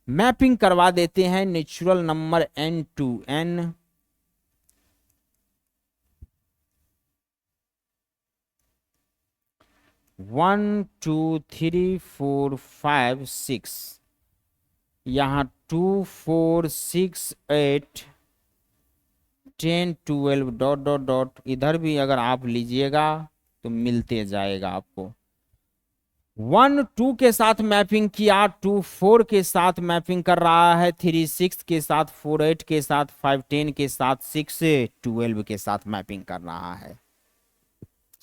मैपिंग करवा देते हैं नेचुरल नंबर n2n, वन 2 3 4 5 6, यहां 2 4 6 8 10 12 डॉट डॉट डॉट, इधर भी अगर आप लीजिएगा तो मिलते जाएगा आपको। 1 2 के साथ मैपिंग किया, 2 4 के साथ मैपिंग कर रहा है, 3 6 के साथ, 4 8 के साथ, 5 10 के साथ, 6 12 के साथ मैपिंग कर रहा है।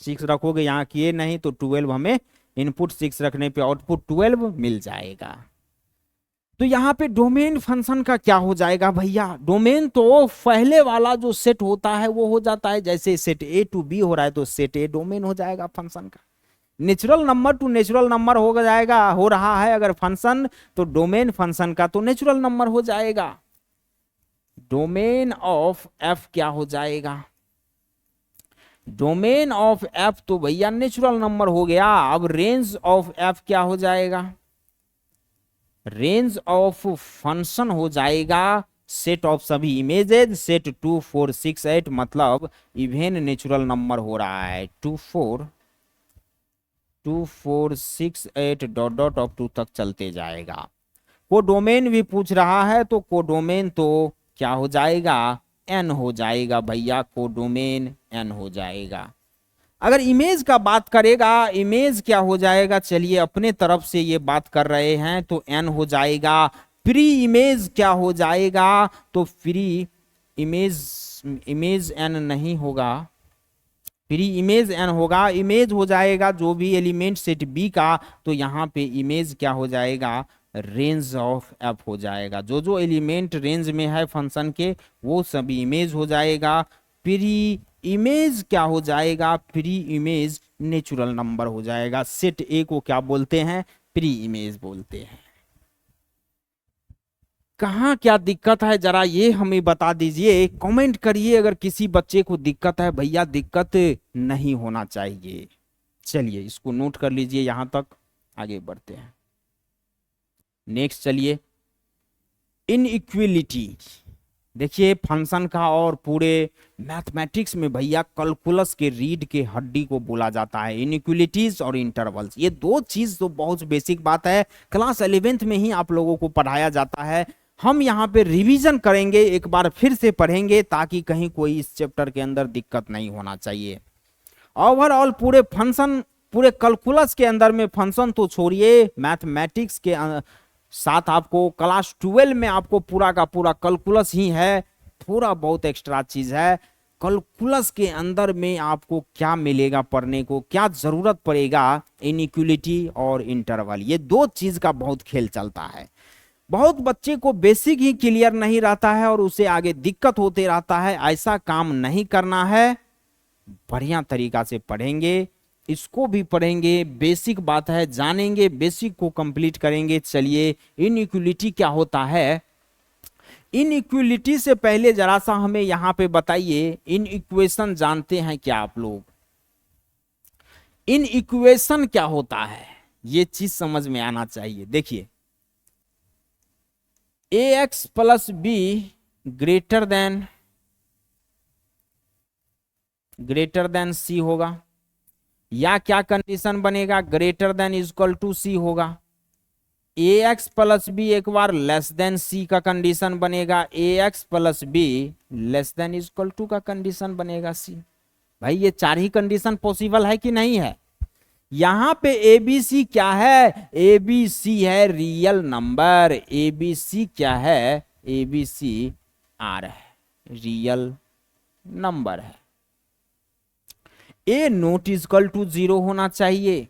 6 रखोगे यहाँ किए नहीं तो 12 हमें इनपुट 6 रखने पे आउटपुट 12 मिल जाएगा। तो यहाँ पे डोमेन फंक्शन का क्या हो जाएगा भैया, डोमेन तो पहले वाला जो सेट होता है वो हो जाता है, जैसे सेट A टू B हो रहा है तो सेट A डोमेन हो जाएगा फंक्शन का। Natural number two natural number हो जाएगा, हो रहा है अगर फंक्शन, तो डोमेन फंक्शन का तो नेचुरल नंबर हो जाएगा। डोमेन ऑफ f क्या हो जाएगा, डोमेन ऑफ f तो भैया नेचुरल नंबर हो गया। अब रेंज ऑफ f क्या हो जाएगा, रेंज ऑफ फंक्शन हो जाएगा सेट ऑफ सभी इमेजेस, सेट 2 4 6 8, मतलब इवेन नेचुरल नंबर हो रहा है, 2 4 6 8 डॉट डॉट ऑफ 2 तक चलते जाएगा। को डोमेन भी पूछ रहा है तो को डोमेन तो क्या हो जाएगा, n हो जाएगा भैया, को डोमेन n हो जाएगा। अगर इमेज का बात करेगा, इमेज क्या हो जाएगा, चलिए अपने तरफ से ये बात कर रहे हैं तो n हो जाएगा। प्री इमेज क्या हो जाएगा, तो प्री इमेज n नहीं होगा, प्री इमेज n होगा, इमेज हो जाएगा जो भी एलिमेंट सेट B का, तो यहाँ पे इमेज क्या हो जाएगा, रेंज ऑफ f हो जाएगा। जो जो एलिमेंट रेंज में है फंक्शन के वो सभी इमेज हो जाएगा। प्री इमेज क्या हो जाएगा, प्री इमेज नेचुरल नंबर हो जाएगा। सेट A को क्या बोलते हैं, प्री इमेज बोलते हैं। कहाँ क्या दिक्कत है जरा ये हमें बता दीजिए, कमेंट करिए अगर किसी बच्चे को दिक्कत है। भैया दिक्कत नहीं होना चाहिए। चलिए इसको नोट कर लीजिए, यहां तक आगे बढ़ते हैं। नेक्स्ट चलिए, इनइक्वलिटी। देखिए फंक्शन का और पूरे मैथमेटिक्स में भैया कैलकुलस के रीढ़ के हड्डी को बोला जाता है इनइक्वलिटीज और इंटरवल्स। ये दो चीज तो बहुत बेसिक बात है, क्लास 11th में ही आप लोगों को पढ़ाया जाता है। हम यहाँ पे रिवीजन करेंगे, एक बार फिर से पढ़ेंगे ताकि कहीं कोई इस चैप्टर के अंदर दिक्कत नहीं होना चाहिए। ओवरऑल पूरे फंक्शन, पूरे कैलकुलस के अंदर में फंक्शन तो छोड़िए, मैथमेटिक्स के साथ आपको क्लास 12 में आपको पूरा का पूरा कैलकुलस ही है, थोड़ा बहुत एक्स्ट्रा चीज है। कैलकुलस के अंदर में आपको क्या मिलेगा पढ़ने को, क्या जरूरत पड़ेगा, इनइक्वालिटी और इंटरवल, ये दो चीज का बहुत खेल चलता है। बहुत बच्चे को बेसिक ही क्लियर नहीं रहता है और उसे आगे दिक्कत होते रहता है। ऐसा काम नहीं करना है, बढ़िया तरीका से पढ़ेंगे, इसको भी पढ़ेंगे, बेसिक बात है जानेंगे, बेसिक को कंप्लीट करेंगे। चलिए इनइक्वालिटी क्या होता है, इनइक्वालिटी से पहले जरा सा हमें यहां पे बताइए, इनइक्वेशन जानते हैं क्या आप लोग? इनइक्वेशन क्या होता है ये चीज समझ में आना चाहिए। देखिए ax plus B greater than C होगा, या क्या कंडीशन बनेगा, greater than equal to C होगा। ax प्लस बी एक बार लेस देन सी का कंडीशन बनेगा, ax plus B less than equal to का कंडीशन बनेगा सी। भाई ये चार ही कंडीशन पॉसिबल है कि नहीं है? यहां पे ABC क्या है, ABC है रियल नंबर, ABC क्या है, ABC आर है, रियल नंबर है। A नॉट इक्वल टू 0 होना चाहिए,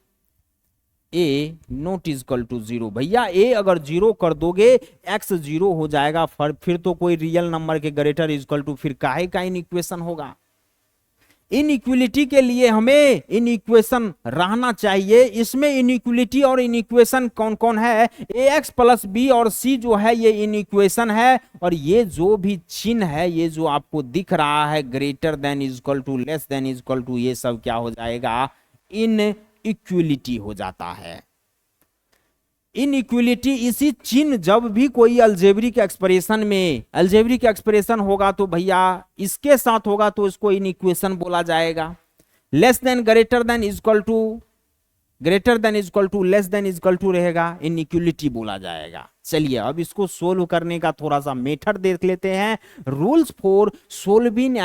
A नॉट इक्वल टू 0। भैया A अगर 0 कर दोगे X 0 हो जाएगा, फिर तो कोई रियल नंबर के ग्रेटर इक्वल टू फिर काहे का इनइक्वेशन होगा। इनइक्वालिटी के लिए हमें इनइक्वेशन रहना चाहिए। इसमें इनइक्वालिटी और इनइक्वेशन कौन कौन है, ax प्लस बी और c जो है ये इनइक्वेशन है, और ये जो भी चिन्ह है, ये जो आपको दिख रहा है greater than equal to, less than equal to, ये सब क्या हो जाएगा, इनइक्वालिटी हो जाता है। इनइक्वालिटी इसी चिन्ह जब भी कोई अलजेब्रिक एक्सप्रेशन में, अलजेब्रिक एक्सप्रेशन होगा तो भैया इसके साथ होगा तो इसको इनइक्वेशन बोला जाएगा। Less than greater than equal to, greater than equal to less than equal to रहेगा, इनइक्वालिटी बोला जाएगा। चलिए अब इसको सोल्व करने का थोड़ा सा मेथड देख लेते हैं। Rules for solving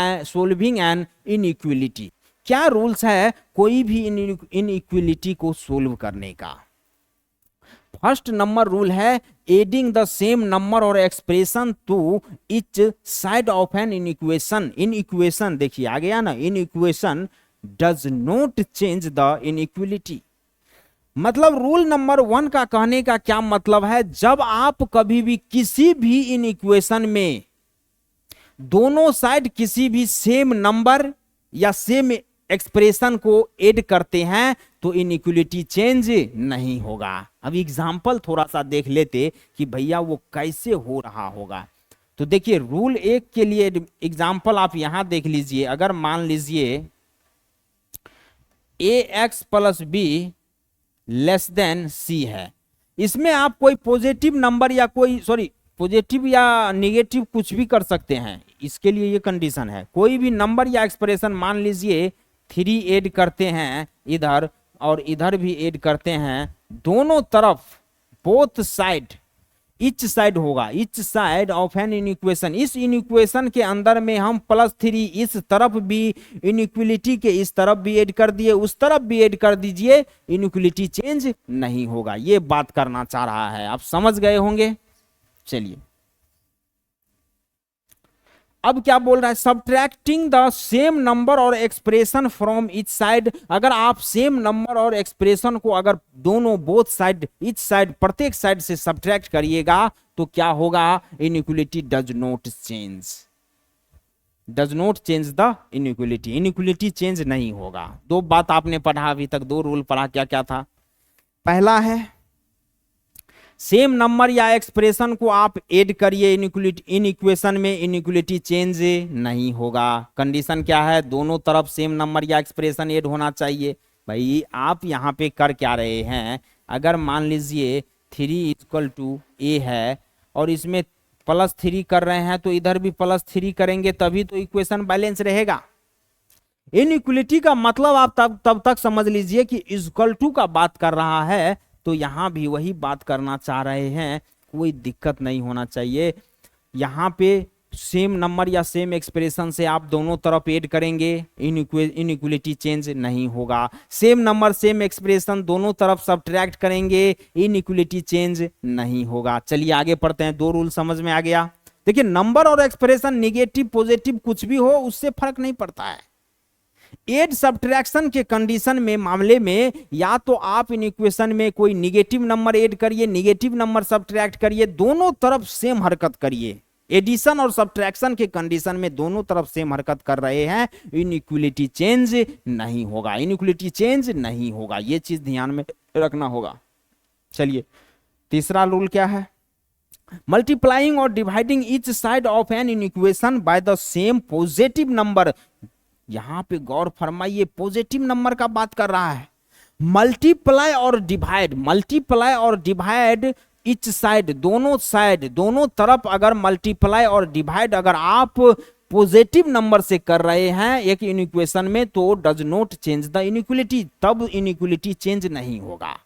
an inequality. क्या रूल्स है कोई भी इनइक्वालिटी को सोल्व करने का? फर्स्ट नंबर रूल है adding the same number or expression to each side of an inequation. Inequation देखिए आ गया ना, inequation does not change the inequality. मतलब रूल नंबर 1 का कहने का क्या मतलब है, जब आप कभी भी किसी भी इनइक्वेशन में दोनों साइड किसी भी सेम नंबर या सेम एक्सप्रेशन को ऐड करते हैं तो इनइक्वालिटी चेंज नहीं होगा। अब एग्जांपल थोड़ा सा देख लेते कि भैया वो कैसे हो रहा होगा। तो देखिए रूल 1 के लिए एग्जांपल आप यहां देख लीजिए। अगर मान लीजिए ax plus B less than C है, इसमें आप कोई पॉजिटिव नंबर या कोई पॉजिटिव या निगेटिव कुछ भी कर सकते हैं। इसके लिए ये कंडीशन है, कोई भी नंबर या एक्सप्रेशन, मान लीजिए 3 ऐड करते हैं इधर और इधर भी ऐड करते हैं, दोनों तरफ बोथ साइड, ईच साइड होगा, each side of an inequation. इस इनइक्वेशन के अंदर में हम +3 इस तरफ भी, इनइक्वालिटी के इस तरफ भी ऐड कर दिए, उस तरफ भी ऐड कर दीजिए, इनइक्वालिटी चेंज नहीं होगा। ये बात करना चाह रहा है, आप समझ गए होंगे। चलिए अब क्या बोल रहा है, subtracting the same number or expression from each side. अगर आप सेम नंबर और एक्सप्रेशन को अगर दोनों बोथ साइड, ईच साइड, प्रत्येक साइड से सब्ट्रैक्ट करिएगा तो क्या होगा, inequality does not change, does not change the inequality, inequality change नहीं होगा। दो बात आपने पढ़ा अभी तक, 2 रूल पढ़ा, क्या क्या था? पहला है सेम नंबर या एक्सप्रेशन को आप ऐड करिए इनइक्वेशन में, इनइक्वालिटी चेंज नहीं होगा। कंडीशन क्या है, दोनों तरफ सेम नंबर या एक्सप्रेशन ऐड होना चाहिए। भाई आप यहाँ पे कर क्या रहे हैं, अगर मान लीजिए 3 = a है और इसमें +3 कर रहे हैं तो इधर भी +3 करेंगे, तभी तो इक्वेशन बैलेंस रहेगा। इनइक्वालिटी का मतलब आप तब तक समझ लीजिए कि इक्वल टू का बात कर रहा है, तो यहां भी वही बात करना चाह रहे हैं, कोई दिक्कत नहीं होना चाहिए। यहां पे सेम नंबर या सेम एक्सप्रेशन से आप दोनों तरफ ऐड करेंगे, इनइक्वलिटी चेंज नहीं होगा। सेम नंबर सेम एक्सप्रेशन दोनों तरफ सब्ट्रैक्ट करेंगे, इनइक्वलिटी चेंज नहीं होगा। चलिए आगे पढ़ते हैं, दो रूल समझ में आ गया। देखिए number or expression negative positive कुछ भी हो उससे फर्क नहीं पड़ता है। एड सब्ट्रैक्शन के कंडीशन में मामले में या तो आप इन इक्वेशन में कोई निगेटिव नंबर ऐड करिए, निगेटिव नंबर सब्ट्रैक्ट करिए, दोनों तरफ सेम हरकत करिए। एडिशन और सब्ट्रैक्शन के कंडीशन में दोनों तरफ सेम हरकत कर रहे हैं, इनइक्वलिटी चेंज नहीं होगा, इनइक्वलिटी चेंज नहीं होगा, ये चीज ध्यान में रखना होगा। चलिए तीसरा रूल क्या है, मल्टीप्लाइंग और dividing each side of an equation by the same positive number. यहां पे गौर फरमाइए, पॉजिटिव नंबर का बात कर रहा है। मल्टीप्लाई और डिवाइड, मल्टीप्लाई और डिवाइड इच साइड, दोनों साइड दोनों तरफ अगर मल्टीप्लाई और डिवाइड अगर आप पॉजिटिव नंबर से कर रहे हैं एक इक्वेशन में तो does not change the inequality, तब इनइक्वलिटी चेंज नहीं होगा।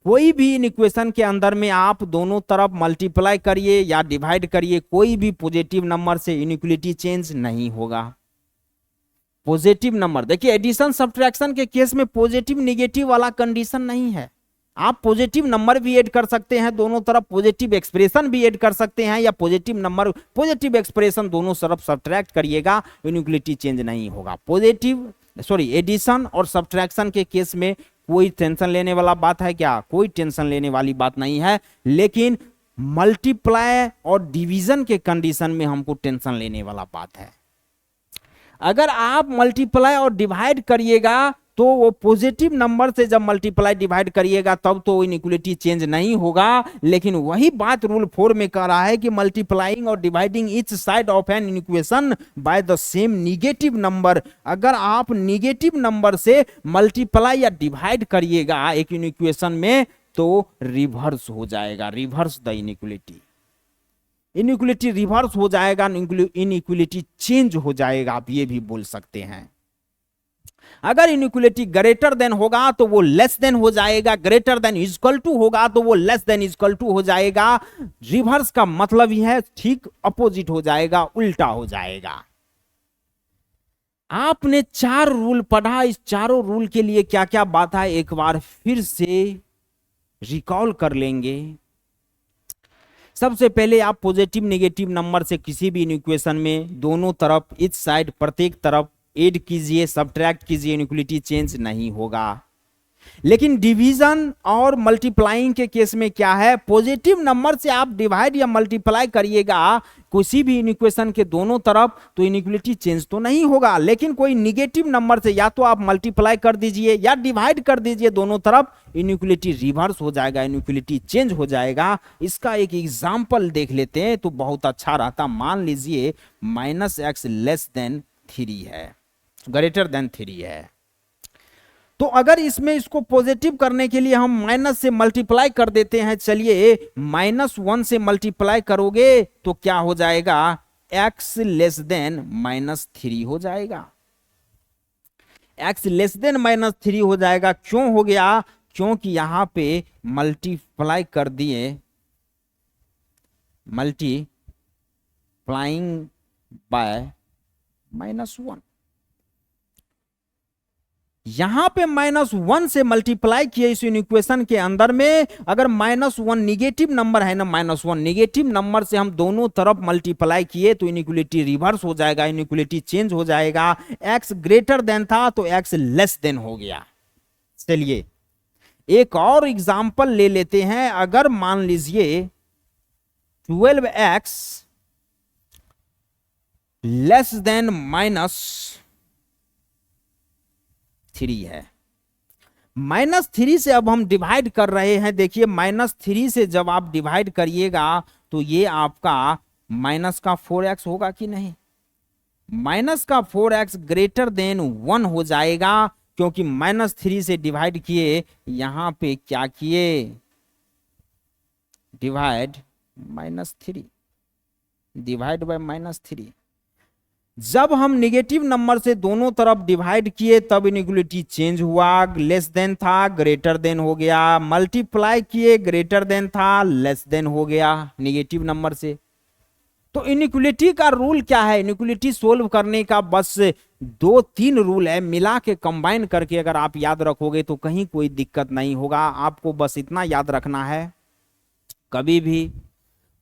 कोई भी इक्वेशन के अंदर में आप दोनों तरफ मल्टीप्लाई करिए या डिवाइड करिए, कोई भी पॉजिटिव नंबर से इनइक्वलिटी चेंज नहीं होगा। पॉजिटिव नंबर, देखिए एडिशन सब्ट्रैक्शन के केस में पॉजिटिव निगेटिव वाला कंडीशन नहीं है। आप पॉजिटिव नंबर भी ऐड कर सकते हैं दोनों तरफ, पॉजिटिव एक्सप्रेशन भी ऐड कर सकते हैं, या पॉजिटिव नंबर पॉजिटिव एक्सप्रेशन दोनों तरफ सब्ट्रैक्ट करिएगा, इनइक्वलिटी चेंज नहीं होगा। एडिशन और सब्ट्रैक्शन के केस में कोई टेंशन लेने वाला बात है क्या? कोई टेंशन लेने वाली बात नहीं है। लेकिन मल्टीप्लाई और डिवीजन के कंडीशन में हमको टेंशन लेने वाला बात है। अगर आप मल्टीप्लाई और डिवाइड करिएगा तो वो पॉजिटिव नंबर से जब मल्टीप्लाई डिवाइड करिएगा तब तो इनइक्वलिटी चेंज नहीं होगा। लेकिन वही बात रूल 4 में कह रहा है कि मल्टीप्लाइंग और dividing each side of an equation by the same negative number, अगर आप निगेटिव नंबर से मल्टीप्लाई या डिवाइड करिएगा एक इक्वेशन में तो रिवर्स हो जाएगा, reverse the inequality, inequality reverse हो जाएगा, इनइक्वलिटी चेंज हो जाएगा, आप ये भी बोल सकते हैं। अगर इनइक्वलिटी ग्रेटर देन होगा तो वो लेस देन हो जाएगा, ग्रेटर देन इक्वल टू होगा तो वो लेस देन इक्वल टू हो जाएगा। रिवर्स का मतलब ही है ठीक अपोजिट हो जाएगा, उल्टा हो जाएगा। आपने 4 रूल पढ़ा, इस चारों रूल के लिए क्या क्या बात है एक बार फिर से रिकॉल कर लेंगे। सबसे पहले आप पॉजिटिव नेगेटिव नंबर से किसी भी इक्वेशन में दोनों तरफ इच साइड प्रत्येक तरफ ऐड कीजिए, सब्ट्रैक्ट कीजिए, इनइक्वलिटी चेंज नहीं होगा। लेकिन डिवीजन और मल्टीप्लाइंग के केस में क्या है, पॉजिटिव नंबर से आप डिवाइड या मल्टीप्लाई करिएगा किसी भी इक्वेशन के दोनों तरफ तो इनइक्वलिटी चेंज तो नहीं होगा। लेकिन कोई निगेटिव नंबर से या तो आप मल्टीप्लाई कर दीजिए या डिवाइड कर दीजिए दोनों तरफ, इनइक्वलिटी रिवर्स हो जाएगा, इनइक्वलिटी चेंज हो जाएगा। इसका एक एग्जाम्पल देख लेते हैं तो बहुत अच्छा रहता। मान लीजिए -x लेस देन 3 है, ग्रेटर देन 3 है, तो अगर इसमें इसको पॉजिटिव करने के लिए हम माइनस से मल्टीप्लाई कर देते हैं। चलिए -1 से मल्टीप्लाई करोगे तो क्या हो जाएगा, x लेस देन -3 हो जाएगा, x लेस देन -3 हो जाएगा। क्यों हो गया? क्योंकि यहां पे मल्टीप्लाई कर दिए, मल्टीप्लाइंग बाय -1, यहां पे -1 से मल्टीप्लाई किए इस इक्वेशन के अंदर में। अगर -1 निगेटिव नंबर है ना, -1 निगेटिव नंबर से हम दोनों तरफ मल्टीप्लाई किए तो इनइक्वलिटी रिवर्स हो जाएगा, इनइक्वलिटी चेंज हो जाएगा। x ग्रेटर देन था तो x लेस देन हो गया। चलिए एक और एग्जांपल ले लेते हैं। अगर मान लीजिए 12x लेस देन -3 है, -3 से अब हम डिवाइड कर रहे हैं। देखिए -3 से जब आप डिवाइड करिएगा तो ये आपका माइनस का 4x होगा कि नहीं, माइनस का 4x ग्रेटर देन 1 हो जाएगा। क्योंकि -3 से डिवाइड किए, यहां पे क्या किए, डिवाइड -3, डिवाइड बाय -3। जब हम निगेटिव नंबर से दोनों तरफ डिवाइड किए तब इनइक्वलिटी चेंज हुआ, लेस देन था ग्रेटर देन हो गया, मल्टीप्लाई किए ग्रेटर देन था लेस देन हो गया निगेटिव नंबर से। तो इनिक्वलिटी का रूल क्या है, इनिक्वलिटी सोल्व करने का बस 2-3 रूल है, मिला के कंबाइन करके अगर आप याद रखोगे तो कहीं कोई दिक्कत नहीं होगा। आपको बस इतना याद रखना है, कभी भी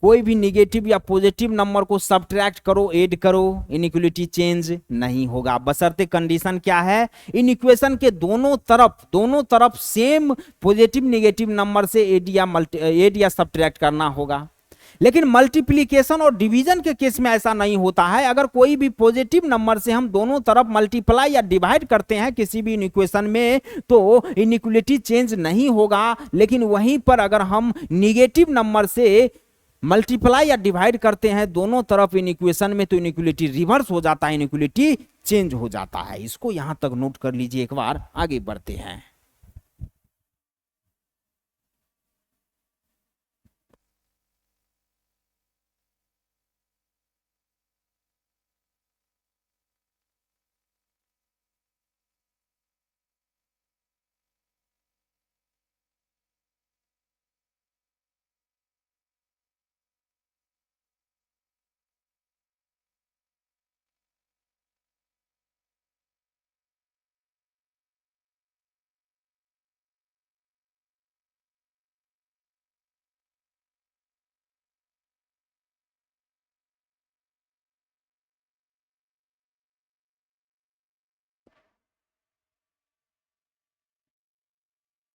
कोई भी निगेटिव या पॉजिटिव नंबर को सब्ट्रैक्ट करो, ऐड करो, इनिक्वलिटी चेंज नहीं होगा। बशर्ते कंडीशन क्या है, इन इक्वेशन के दोनों तरफ सेम पॉजिटिव निगेटिव नंबर से ऐड या सब्ट्रैक्ट करना होगा। लेकिन मल्टीप्लीकेशन और डिवीजन के केस में ऐसा नहीं होता है। अगर कोई भी पॉजिटिव नंबर से हम दोनों तरफ मल्टीप्लाई या डिवाइड करते हैं किसी भी इक्वेशन में, तो इनिक्वलिटी चेंज नहीं होगा। लेकिन वहीं पर अगर हम निगेटिव नंबर से मल्टीप्लाई या डिवाइड करते हैं दोनों तरफ इन इक्वेशन में, तो इनिक्वलिटी रिवर्स हो जाता है, इनिक्वलिटी चेंज हो जाता है। इसको यहां तक नोट कर लीजिए, एक बार आगे बढ़ते हैं।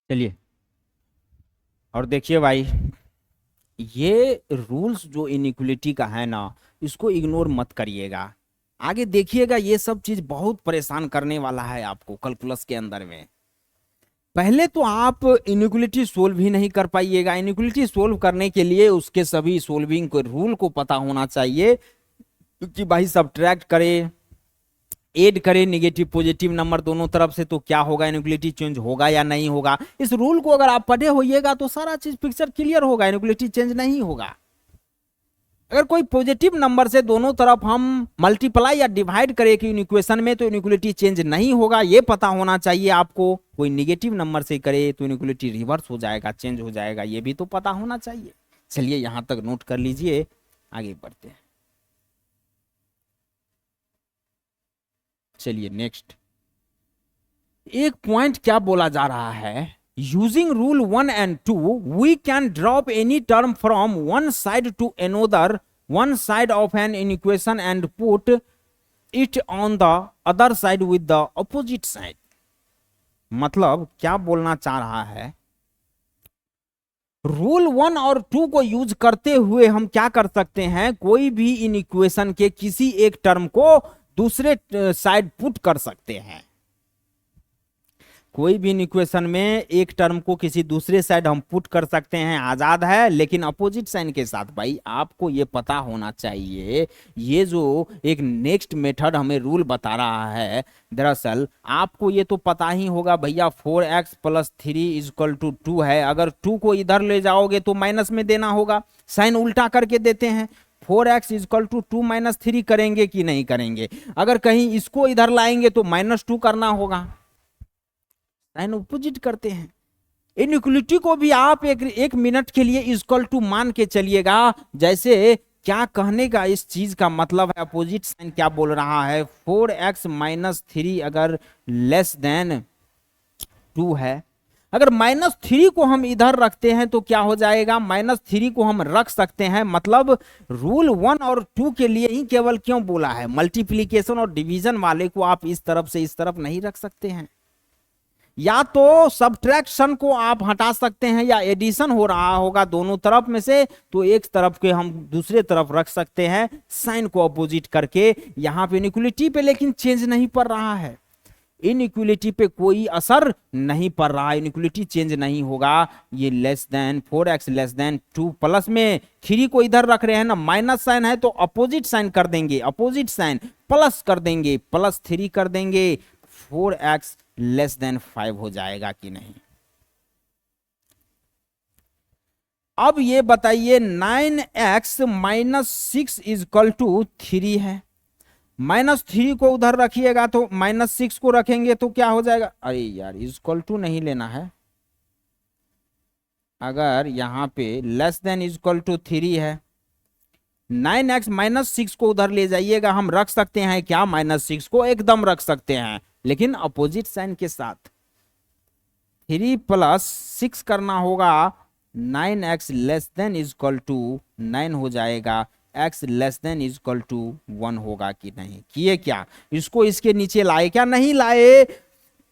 चलिए और देखिए भाई, ये रूल्स जो इनिक्वलिटी का है ना, इसको इग्नोर मत करिएगा। आगे देखिएगा, ये सब चीज बहुत परेशान करने वाला है आपको कैलकुलस के अंदर में। पहले तो आप इनिक्वलिटी सोल्व ही नहीं कर पाइएगा। इनिक्वलिटी सोल्व करने के लिए उसके सभी सोल्विंग को रूल को पता होना चाहिए, क्योंकि भाई सब्ट्रैक्ट करे, ऐड करे निगेटिव पॉजिटिव नंबर दोनों तरफ से, तो क्या होगा, इनिक्वलिटी चेंज होगा या नहीं होगा। इस रूल को अगर आप पढ़े होइएगा तो सारा चीज पिक्चर क्लियर होगा, इनिक्वलिटी चेंज नहीं होगा। अगर कोई पॉजिटिव नंबर से दोनों तरफ हम मल्टीप्लाई या डिवाइड करें कि इक्वेशन में, तो इनिक्वलिटी चेंज नहीं होगा, ये पता होना चाहिए आपको। कोई निगेटिव नंबर से करे तो इनिक्वलिटी रिवर्स हो जाएगा, चेंज हो जाएगा, ये भी तो पता होना चाहिए। चलिए यहां तक नोट कर लीजिए, आगे बढ़ते हैं। चलिए नेक्स्ट, एक पॉइंट क्या बोला जा रहा है, using rule 1 and 2 we can drop any term from one side to another one side of an equation and put it on the other side with the opposite side। मतलब क्या बोलना चाह रहा है, रूल 1 और 2 को यूज करते हुए हम क्या कर सकते हैं, कोई भी इन इक्वेशन के किसी एक टर्म को दूसरे साइड पुट कर सकते हैं। कोई भी इक्वेशन में एक टर्म को किसी दूसरे साइड हम पुट कर सकते हैं, आजाद है, लेकिन अपोजिट साइन के साथ। भाई आपको ये पता होना चाहिए, ये जो एक नेक्स्ट मेथड हमें रूल बता रहा है, दरअसल आपको ये तो पता ही होगा भैया, 4x + 3 = 2 है। अगर 2 को इधर ले जाओगे तो माइनस में देना होगा, साइन उल्टा करके देते हैं। 4x = 2 - 3 करेंगे कि नहीं करेंगे। अगर कहीं इसको इधर लाएंगे तो -2 करना होगा, साइन ऑपोजिट करते हैं। इनइक्वलिटी को भी आप एक मिनट के लिए इक्वल टू मान के चलिएगा। जैसे क्या कहने का इस चीज का मतलब है, अपोजिट साइन क्या बोल रहा है, 4x - 3 अगर लेस देन 2 है, अगर -3 को हम इधर रखते हैं तो क्या हो जाएगा, -3 को हम रख सकते हैं। मतलब रूल 1 और 2 के लिए ही केवल क्यों बोला है, मल्टीप्लीकेशन और डिवीजन वाले को आप इस तरफ से इस तरफ नहीं रख सकते हैं। या तो सब्ट्रैक्शन को आप हटा सकते हैं, या एडिशन हो रहा होगा दोनों तरफ में से, तो एक तरफ के हम दूसरे तरफ रख सकते हैं साइन को अपोजिट करके। यहां पे इनइक्वलिटी पे लेकिन चेंज नहीं पड़ रहा है, इनइक्वलिटी पे कोई असर नहीं पड़ रहा है, इनइक्वलिटी चेंज नहीं होगा। ये लेस देन 4x < 2 प्लस में 3 को इधर रख रहे हैं ना, माइनस साइन है तो अपोजिट साइन कर देंगे, अपोजिट साइन प्लस कर देंगे, +3 कर देंगे, 4x < 5 हो जाएगा कि नहीं। अब ये बताइए 9x - 6 = 3 है, -3 को उधर रखिएगा तो -6 को रखेंगे तो क्या हो जाएगा, अरे यार = नहीं लेना है। अगर यहां पे < 3 है 9x -6 को उधर ले जाइएगा, हम रख सकते हैं क्या, -6 को एकदम रख सकते हैं, लेकिन अपोजिट साइन के साथ। 3 + 6 करना होगा, 9x <= 9 हो जाएगा, x <= 1 होगा कि नहीं, किए क्या, इसको इसके नीचे लाए क्या, नहीं लाए,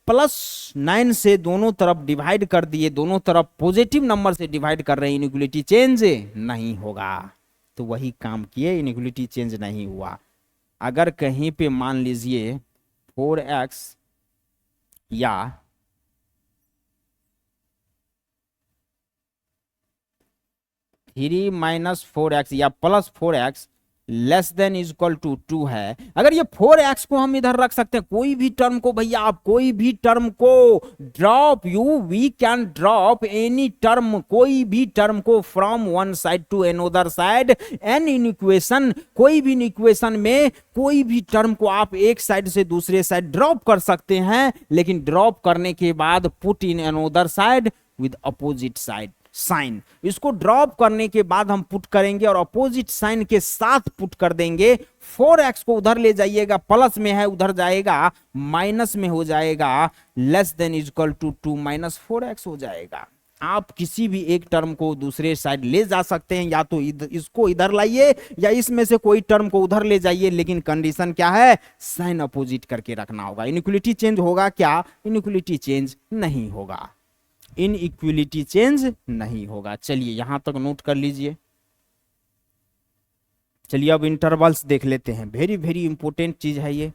+9 से दोनों तरफ डिवाइड कर दिए, दोनों तरफ पॉजिटिव नंबर से डिवाइड कर रहे हैं, इनइक्वलिटी चेंज नहीं होगा, तो वही काम किए, इनइक्वलिटी चेंज नहीं हुआ। अगर कहीं पे मान लीजिए 4x या 3 - 4x या +4x <= 2 है, अगर ये 4x को हम इधर रख सकते हैं, कोई भी टर्म को भैया, आप कोई भी टर्म को drop, we can drop any term, कोई भी टर्म को from one side to another side, an inequation, कोई भी इक्वेशन में कोई भी टर्म को आप एक साइड से दूसरे साइड ड्रॉप कर सकते हैं, लेकिन ड्रॉप करने के बाद put in another side with opposite side sign, इसको ड्रॉप करने के बाद हम पुट करेंगे और अपोजिट साइन के साथ पुट कर देंगे। 4x को उधर ले जाइएगा, प्लस में है उधर जाएगा, माइनस में हो जाएगा, <= 2 - 4x हो जाएगा। आप किसी भी एक टर्म को दूसरे साइड ले जा सकते हैं, या तो इसको इधर लाइए या इसमें से कोई टर्म को उधर ले जाइए, लेकिन कंडीशन क्या है, साइन अपोजिट करके रखना होगा। इनइक्वलिटी चेंज होगा क्या, इनइक्वलिटी चेंज नहीं होगा, इनइक्वलिटी चेंज नहीं होगा। चलिए यहां तक नोट कर लीजिए। चलिए अब इंटरवल्स देख लेते हैं, वेरी वेरी इंपॉर्टेंट चीज है ये,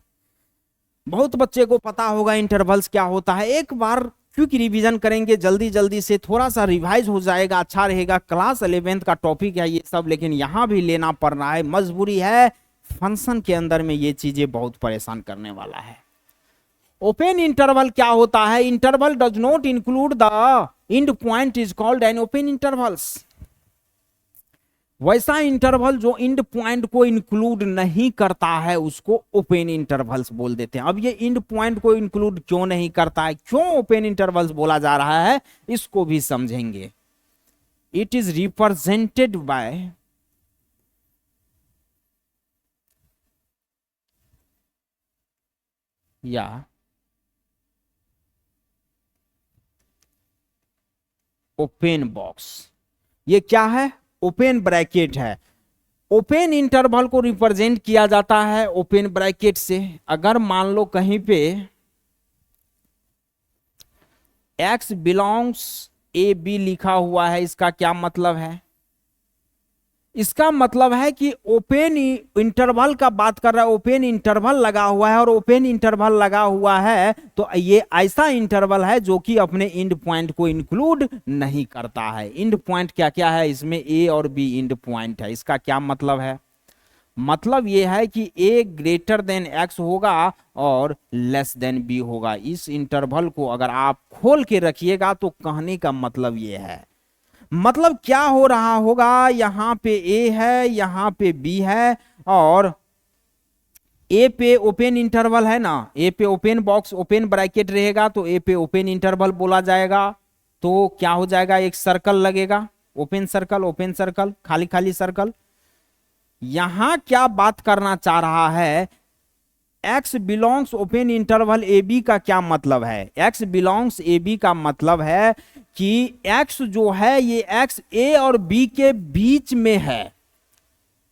बहुत बच्चे को पता होगा इंटरवल्स क्या होता है। एक बार क्विक रिवीजन करेंगे जल्दी जल्दी से, थोड़ा सा रिवाइज हो जाएगा, अच्छा रहेगा। क्लास 11th का टॉपिक है ये सब, लेकिन यहां भी लेना पड़ रहा है, मजबूरी है, फंक्शन के अंदर में ये चीजें बहुत परेशान करने वाला है। ओपन इंटरवल क्या होता है, interval does not include the end point is called an open intervals. वैसा इंटरवल जो एंड पॉइंट को इंक्लूड नहीं करता है उसको ओपन इंटरवल्स बोल देते हैं। अब ये एंड पॉइंट को इंक्लूड क्यों नहीं करता है, क्यों ओपन इंटरवल्स बोला जा रहा है, इसको भी समझेंगे। इट इज रिप्रेजेंटेड बाय या ओपन बॉक्स। ये क्या है, ओपन ब्रैकेट है। ओपन इंटरवल को रिप्रेजेंट किया जाता है ओपन ब्रैकेट से। अगर मान लो कहीं पे x बिलोंग्स ए बी लिखा हुआ है, इसका क्या मतलब है, इसका मतलब है कि ओपन इंटरवल का बात कर रहा है, ओपन इंटरवल लगा हुआ है, और ओपन इंटरवल लगा हुआ है तो ये ऐसा इंटरवल है जो कि अपने एंड पॉइंट को इंक्लूड नहीं करता है। एंड पॉइंट क्या क्या है इसमें, ए और बी एंड पॉइंट है। इसका क्या मतलब है, मतलब ये है कि a ग्रेटर देन x होगा और लेस देन b होगा। इस इंटरवल को अगर आप खोल के रखिएगा तो कहने का मतलब ये है, मतलब क्या हो रहा होगा, यहां पे a है, यहां पे b है, और a पे ओपन इंटरवल है ना, a पे ओपन बॉक्स ओपन ब्रैकेट रहेगा तो a पे ओपन इंटरवल बोला जाएगा। तो क्या हो जाएगा, एक सर्कल लगेगा, ओपन सर्कल, खाली खाली सर्कल। यहां क्या बात करना चाह रहा है, x belongs open interval a b का क्या मतलब है, x बिलोंग्स ए बी का मतलब है कि x जो है ये x a और b के बीच में है।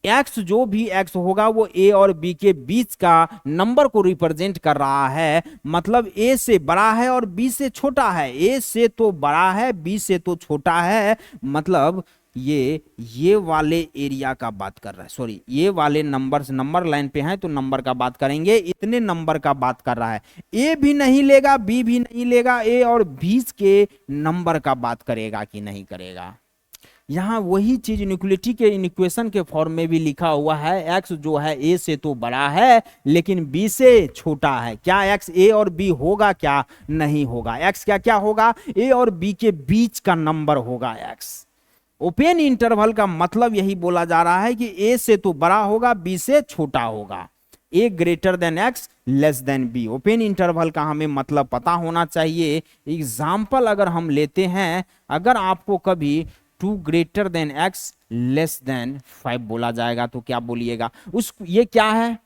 x जो भी x होगा वो a और b के बीच का नंबर को रिप्रेजेंट कर रहा है, मतलब a से बड़ा है और b से छोटा है, a से तो बड़ा है b से तो छोटा है, मतलब ये वाले एरिया का बात कर रहा है, सॉरी ये वाले नंबर लाइन पे हैं तो नंबर का बात करेंगे, इतने नंबर का बात कर रहा है। ए भी नहीं लेगा, बी भी नहीं लेगा, ए और बीच के नंबर का बात करेगा कि नहीं करेगा। यहां वही चीज इनइक्वलिटी के इक्वेशन के फॉर्म में भी लिखा हुआ है, एक्स जो है ए से तो बड़ा है लेकिन बी से छोटा है। क्या एक्स ए और बी होगा, क्या नहीं होगा, एक्स क्या क्या होगा, ए और बी के बीच का नंबर होगा एक्स। ओपन इंटरवल का मतलब यही बोला जा रहा है कि ए से तो बड़ा होगा, बी से छोटा होगा, A greater than x less than B. Open interval का हमें मतलब पता होना चाहिए। एग्जाम्पल अगर हम लेते हैं, अगर आपको कभी two greater than x less than 5 बोला जाएगा तो क्या बोलिएगा उस ये क्या है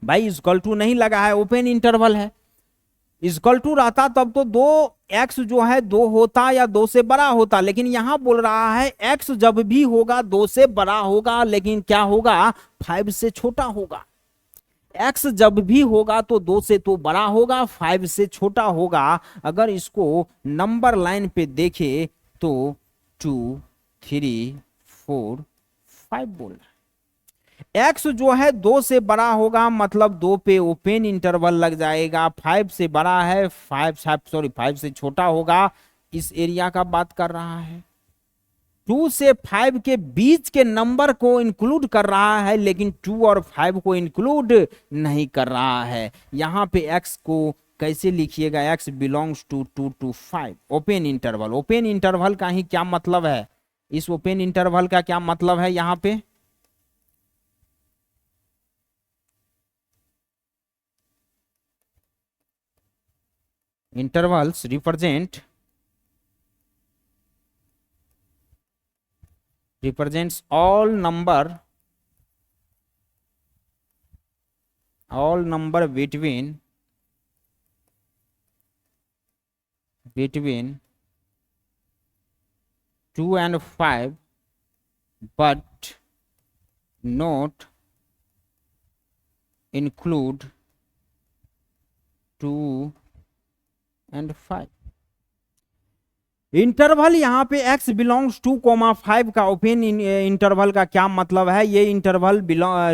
भाई, इक्वल टू नहीं लगा है, ओपन इंटरवल है। इक्वल टू रहता तब तो 2x जो है 2 होता या 2 से बड़ा होता, लेकिन यहां बोल रहा है x जब भी होगा 2 से बड़ा होगा, लेकिन क्या होगा 5 से छोटा होगा। x जब भी होगा तो 2 से तो बड़ा होगा, 5 से छोटा होगा। अगर इसको नंबर लाइन पे देखे तो 2 3 4 5 बोल रहा है। x जो है 2 से बड़ा होगा मतलब 2 पे ओपन इंटरवल लग जाएगा, 5 से बड़ा है 5 से छोटा होगा, इस एरिया का बात कर रहा है। 2 से 5 के बीच के नंबर को इंक्लूड कर रहा है, लेकिन 2 और 5 को इंक्लूड नहीं कर रहा है। यहां पे x को कैसे लिखिएगा, x belongs to 2 to 5 open interval. Open interval का ही क्या मतलब है, इस ओपन इंटरवल का क्या मतलब है यहां पे, intervals represents all number between 2 and 5 but not include 2 and 5। Interval यहाँ पे x बिलोंग्स टू 5 का ओपन इंटरवल का क्या मतलब है, ये इंटरवल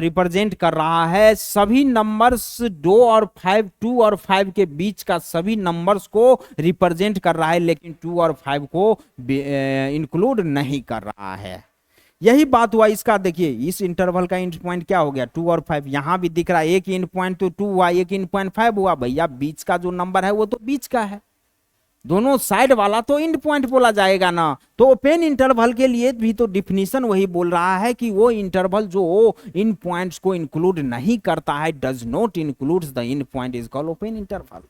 रिप्रेजेंट कर रहा है सभी नंबर्स 2 और 5, 2 और 5 के बीच का सभी नंबर्स को रिप्रेजेंट कर रहा है, लेकिन 2 और 5 को इंक्लूड नहीं कर रहा है। यही बात हुआ इसका, देखिए इस इंटरवल का एंड पॉइंट क्या हो गया 2 और 5, यहां भी दिख रहा है एक एंड पॉइंट तो 2 हुआ, एक एंड पॉइंट 5 हुआ। भैया बीच का जो नंबर है वो तो बीच का है, दोनों साइड वाला तो एंड पॉइंट बोला जाएगा ना। तो ओपन इंटरवल के लिए भी तो डिफिनीशन वही बोल रहा है कि वो इंटरवल जो इन पॉइंट्स को इंक्लूड नहीं करता है, does not includes the in point, is called open interval.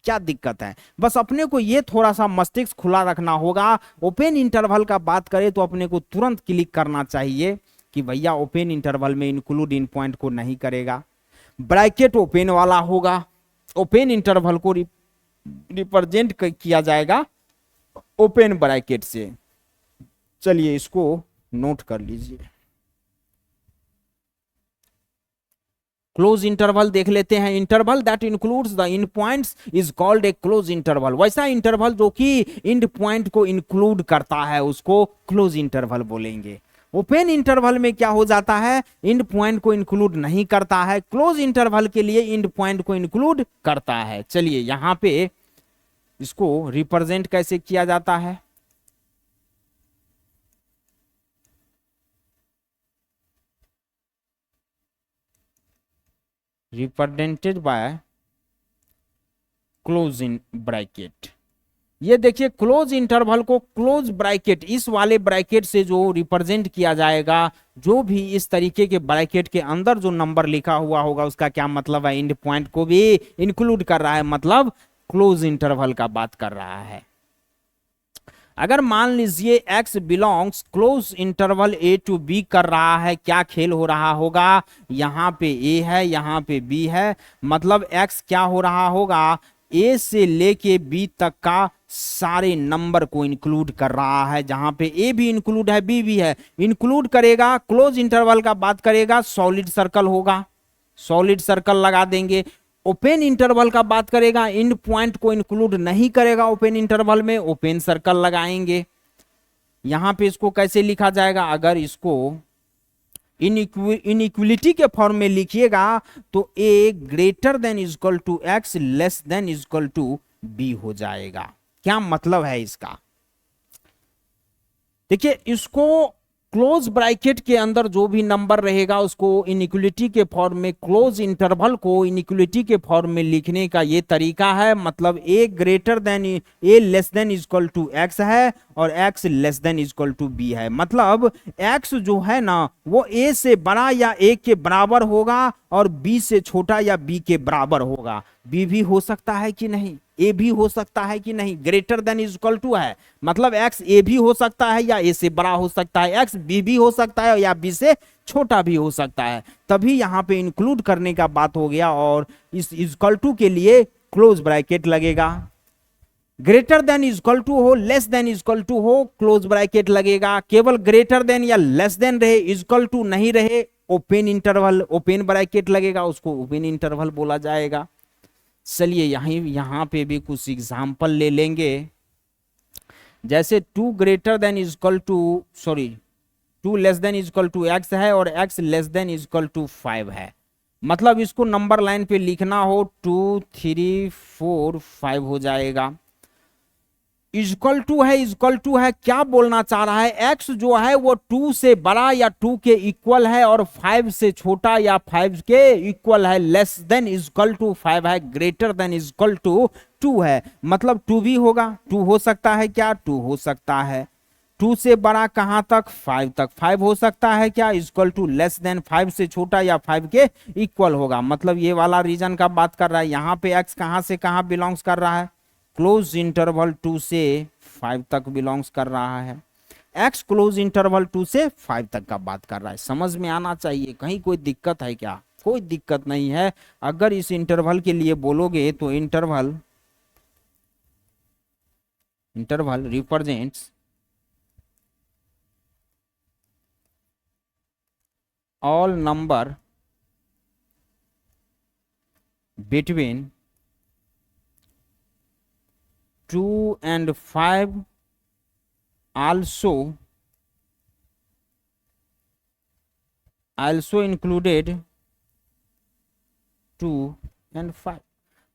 क्या दिक्कत है, बस अपने को ये थोड़ा सा मस्तिष्क खुला रखना होगा। ओपन इंटरवल का बात करें तो अपने को तुरंत क्लिक करना चाहिए कि भैया ओपन इंटरवल में इंक्लूड इन पॉइंट को नहीं करेगा। ब्रैकेट ओपन वाला होगा, ओपन इंटरवल को रिप्रेजेंट किया जाएगा ओपन ब्रैकेट से। चलिए इसको नोट कर लीजिए। क्लोज इंटरवल देख लेते हैं। Interval that includes the in points is called A close interval. वैसा इंटरवल जो कि इंड पॉइंट को इंक्लूड करता है उसको क्लोज इंटरवल बोलेंगे। ओपन इंटरवल में क्या हो जाता है, इंड पॉइंट को इंक्लूड नहीं करता है, क्लोज इंटरवल के लिए इंड पॉइंट को इंक्लूड करता है। चलिए यहां पे इसको रिप्रेजेंट कैसे किया जाता है, represented by close in bracket. ये देखिए क्लोज इंटरवल को क्लोज ब्रैकेट, इस वाले ब्रैकेट से जो रिप्रेजेंट किया जाएगा, जो भी इस तरीके के ब्रैकेट के अंदर जो नंबर लिखा हुआ होगा उसका क्या मतलब है, इंड पॉइंट को भी इंक्लूड कर रहा है, मतलब क्लोज इंटरवल का बात कर रहा है। अगर मान लीजिए x belongs close interval a to b कर रहा है, क्या खेल हो रहा होगा, यहां पे a है यहां पे b है, मतलब x क्या हो रहा होगा, a से लेके b तक का सारे नंबर को इंक्लूड कर रहा है। जहां पे a भी इंक्लूड है b भी है, इंक्लूड करेगा। क्लोज इंटरवल का बात करेगा सॉलिड सर्कल होगा, सॉलिड सर्कल लगा देंगे। ओपन इंटरवल का बात करेगा, इंड पॉइंट को इंक्लूड नहीं करेगा ओपन इंटरवल में, ओपन सर्कल लगाएंगे। यहां पे इसको कैसे लिखा जाएगा, अगर इसको इनइक्वलिटी के फॉर्म में लिखिएगा तो a greater than equal to x less than equal to b हो जाएगा। क्या मतलब है इसका, देखिए इसको क्लोज ब्रैकेट के अंदर जो भी नंबर रहेगा उसको इनइक्वलिटी के फॉर्म में, क्लोज इंटरवल को इनइक्वलिटी के फॉर्म में लिखने का ये तरीका है। मतलब a greater than a less than equal to x है और x less than equal to b है। मतलब x जो है ना वो a से बड़ा या a के बराबर होगा और बी से छोटा या बी के बराबर होगा। बी भी हो सकता है कि नहीं, ए भी हो सकता है कि नहीं, greater than is equal to है, मतलब एक्स ए भी हो सकता है या ए से बड़ा हो सकता है, एक्स बी भी हो सकता है या बी से छोटा भी हो सकता है, तभी यहां पे इंक्लूड करने का बात हो गया। और इस इक्वल टू के लिए क्लोज ब्रैकेट लगेगा, greater than is equal to हो, less than is equal to हो, क्लोज ब्रैकेट लगेगा। केवल ग्रेटर देन या लेस देन रहे, इज इक्वल टू नहीं रहे, ओपन इंटरवल, ओपन ब्रैकेट लगेगा, उसको ओपन इंटरवल बोला जाएगा। चलिए यहां पे भी कुछ एग्जांपल ले लेंगे। जैसे 2 greater than is equal to, sorry 2 less than is equal to x है और x less than is equal to 5 है, मतलब इसको नंबर लाइन पे लिखना हो 2 3 4 5 हो जाएगा। इक्वल टू है, इक्वल टू है, क्या बोलना चाह रहा है, एक्स जो है वो 2 से बड़ा या 2 के इक्वल है और 5 से छोटा या 5 के इक्वल है, लेस देन इक्वल टू 5 है, ग्रेटर देन इक्वल टू 2 है, मतलब 2 भी होगा, 2 हो सकता है क्या, 2 हो सकता है, 2 से बड़ा कहां तक, 5 तक, 5 हो सकता है क्या, इक्वल टू, लेस देन 5 से छोटा या 5 के इक्वल होगा, मतलब ये वाला रीजन का बात कर रहा है। यहाँ पे एक्स कहां से कहां बिलोंग्स कर रहा है, क्लोज इंटरवल 2 से 5 तक बिलोंग्स कर रहा है, एक्स क्लोज इंटरवल 2 से 5 तक का बात कर रहा है। समझ में आना चाहिए, कहीं कोई दिक्कत है क्या, कोई दिक्कत नहीं है। अगर इस इंटरवल के लिए बोलोगे तो interval represents all number between 2 and 5 also included 2 and 5।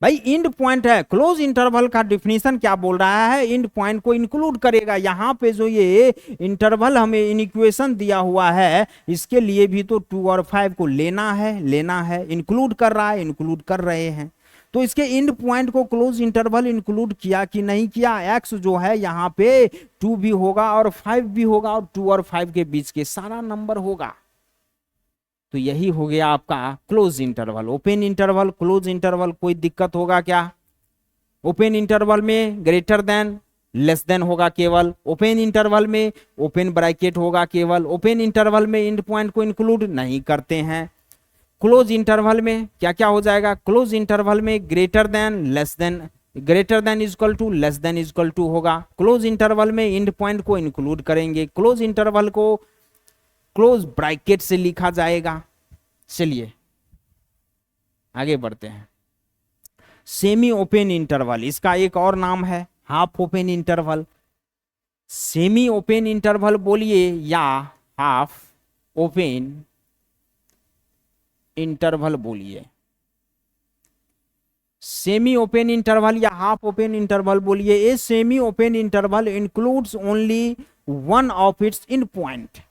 भाई इंड पॉइंट है, क्लोज इंटरवल का डिफिनीशन क्या बोल रहा है, इंड पॉइंट को इंक्लूड करेगा। यहाँ पे जो ये इंटरवल हमें इन इक्वेशन दिया हुआ है, इसके लिए भी तो 2 और 5 को लेना है, इंक्लूड कर रहा है, इंक्लूड कर रहे हैं, तो इसके इंड पॉइंट को क्लोज इंटरवल इंक्लूड किया कि नहीं किया। एक्स जो है यहाँ पे 2 भी होगा और 5 भी होगा और 2 और 5 के बीच के सारा नंबर होगा, तो यही हो गया आपका close interval. Open interval, close interval, कोई दिक्कत होगा क्या, ओपन इंटरवल में ग्रेटर देन लेस देन होगा केवल, ओपन इंटरवल में ओपन ब्रैकेट होगा केवल, ओपन इंटरवल में इंड पॉइंट को इंक्लूड नहीं करते हैं। क्लोज इंटरवल में क्या क्या हो जाएगा, क्लोज इंटरवल में greater than less than, greater than equal to, less than equal to होगा। क्लोज इंटरवल में इंड पॉइंट को इंक्लूड करेंगे, क्लोज इंटरवल को क्लोज ब्रैकेट से लिखा जाएगा। चलिए आगे बढ़ते हैं। सेमी ओपन इंटरवल, इसका एक और नाम है half open interval. Semi open interval बोलिए या हाफ ओपन इंटरवल बोलिए, सेमी ओपन इंटरवल या हाफ ओपन इंटरवल बोलिए। A semi open interval includes only one of its end point.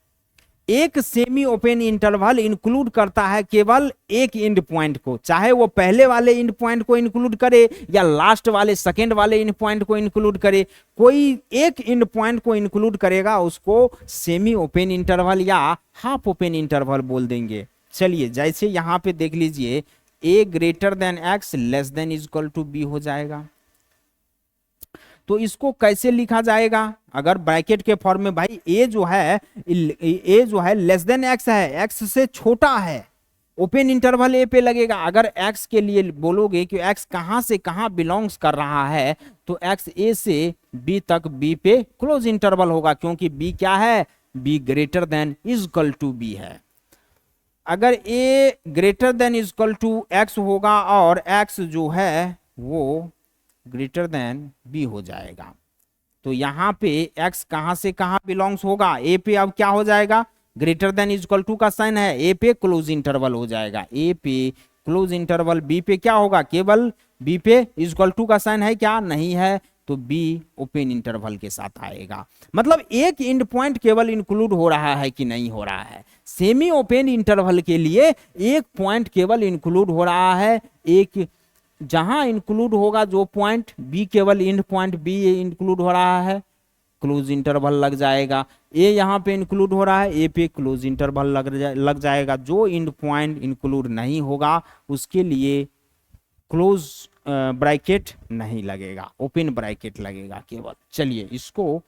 एक सेमी ओपन इंटरवल इंक्लूड करता है केवल एक इंड पॉइंट को, चाहे वो पहले वाले इंड पॉइंट को इंक्लूड करे या लास्ट वाले सेकेंड वाले इंड पॉइंट को इंक्लूड करे, कोई एक इंड पॉइंट को इंक्लूड करेगा उसको सेमी ओपन इंटरवल या हाफ ओपन इंटरवल बोल देंगे। चलिए जैसे यहां पे देख लीजिए, A greater than x less than equal to B हो जाएगा, तो इसको कैसे लिखा जाएगा, अगर ब्रैकेट के फॉर्म में, भाई ए जो है लेस देन एक्स है, एक्स से छोटा है, ओपन इंटरवल ए पे लगेगा। अगर एक्स के लिए बोलोगे कि एक्स कहां से कहां बिलोंग्स कर रहा है, तो एक्स ए से बी तक बी पे क्लोज इंटरवल होगा, क्योंकि बी क्या है, B greater than equal to B है। अगर A greater than equal to X होगा और एक्स जो है वो ग्रेटर देन बी हो जाएगा, तो यहां पे x कहां से कहां बिलोंग्स होगा, ए पे अब क्या हो जाएगा, ग्रेटर देन इक्वल टू का साइन है, ए पे क्लोज इंटरवल हो जाएगा, ए पे क्लोज इंटरवल, बी पे क्या होगा, केवल बी पे इक्वल टू का साइन है क्या, नहीं है, तो बी ओपन इंटरवल के साथ आएगा। मतलब एक इंड पॉइंट केवल इंक्लूड हो रहा है कि नहीं हो रहा है, सेमी ओपन इंटरवल के लिए एक पॉइंट केवल इंक्लूड हो रहा है, एक जहां इंक्लूड होगा जो पॉइंट बी, केवल इंड पॉइंट बी इंक्लूड हो रहा है, क्लोज इंटरवल लग जाएगा। ए यहाँ पे इंक्लूड हो रहा है, ए पे क्लोज इंटरवल लग जाएगा। जो इंड पॉइंट इंक्लूड नहीं होगा उसके लिए क्लोज ब्रैकेट नहीं लगेगा, ओपन ब्रैकेट लगेगा केवल। चलिए इसको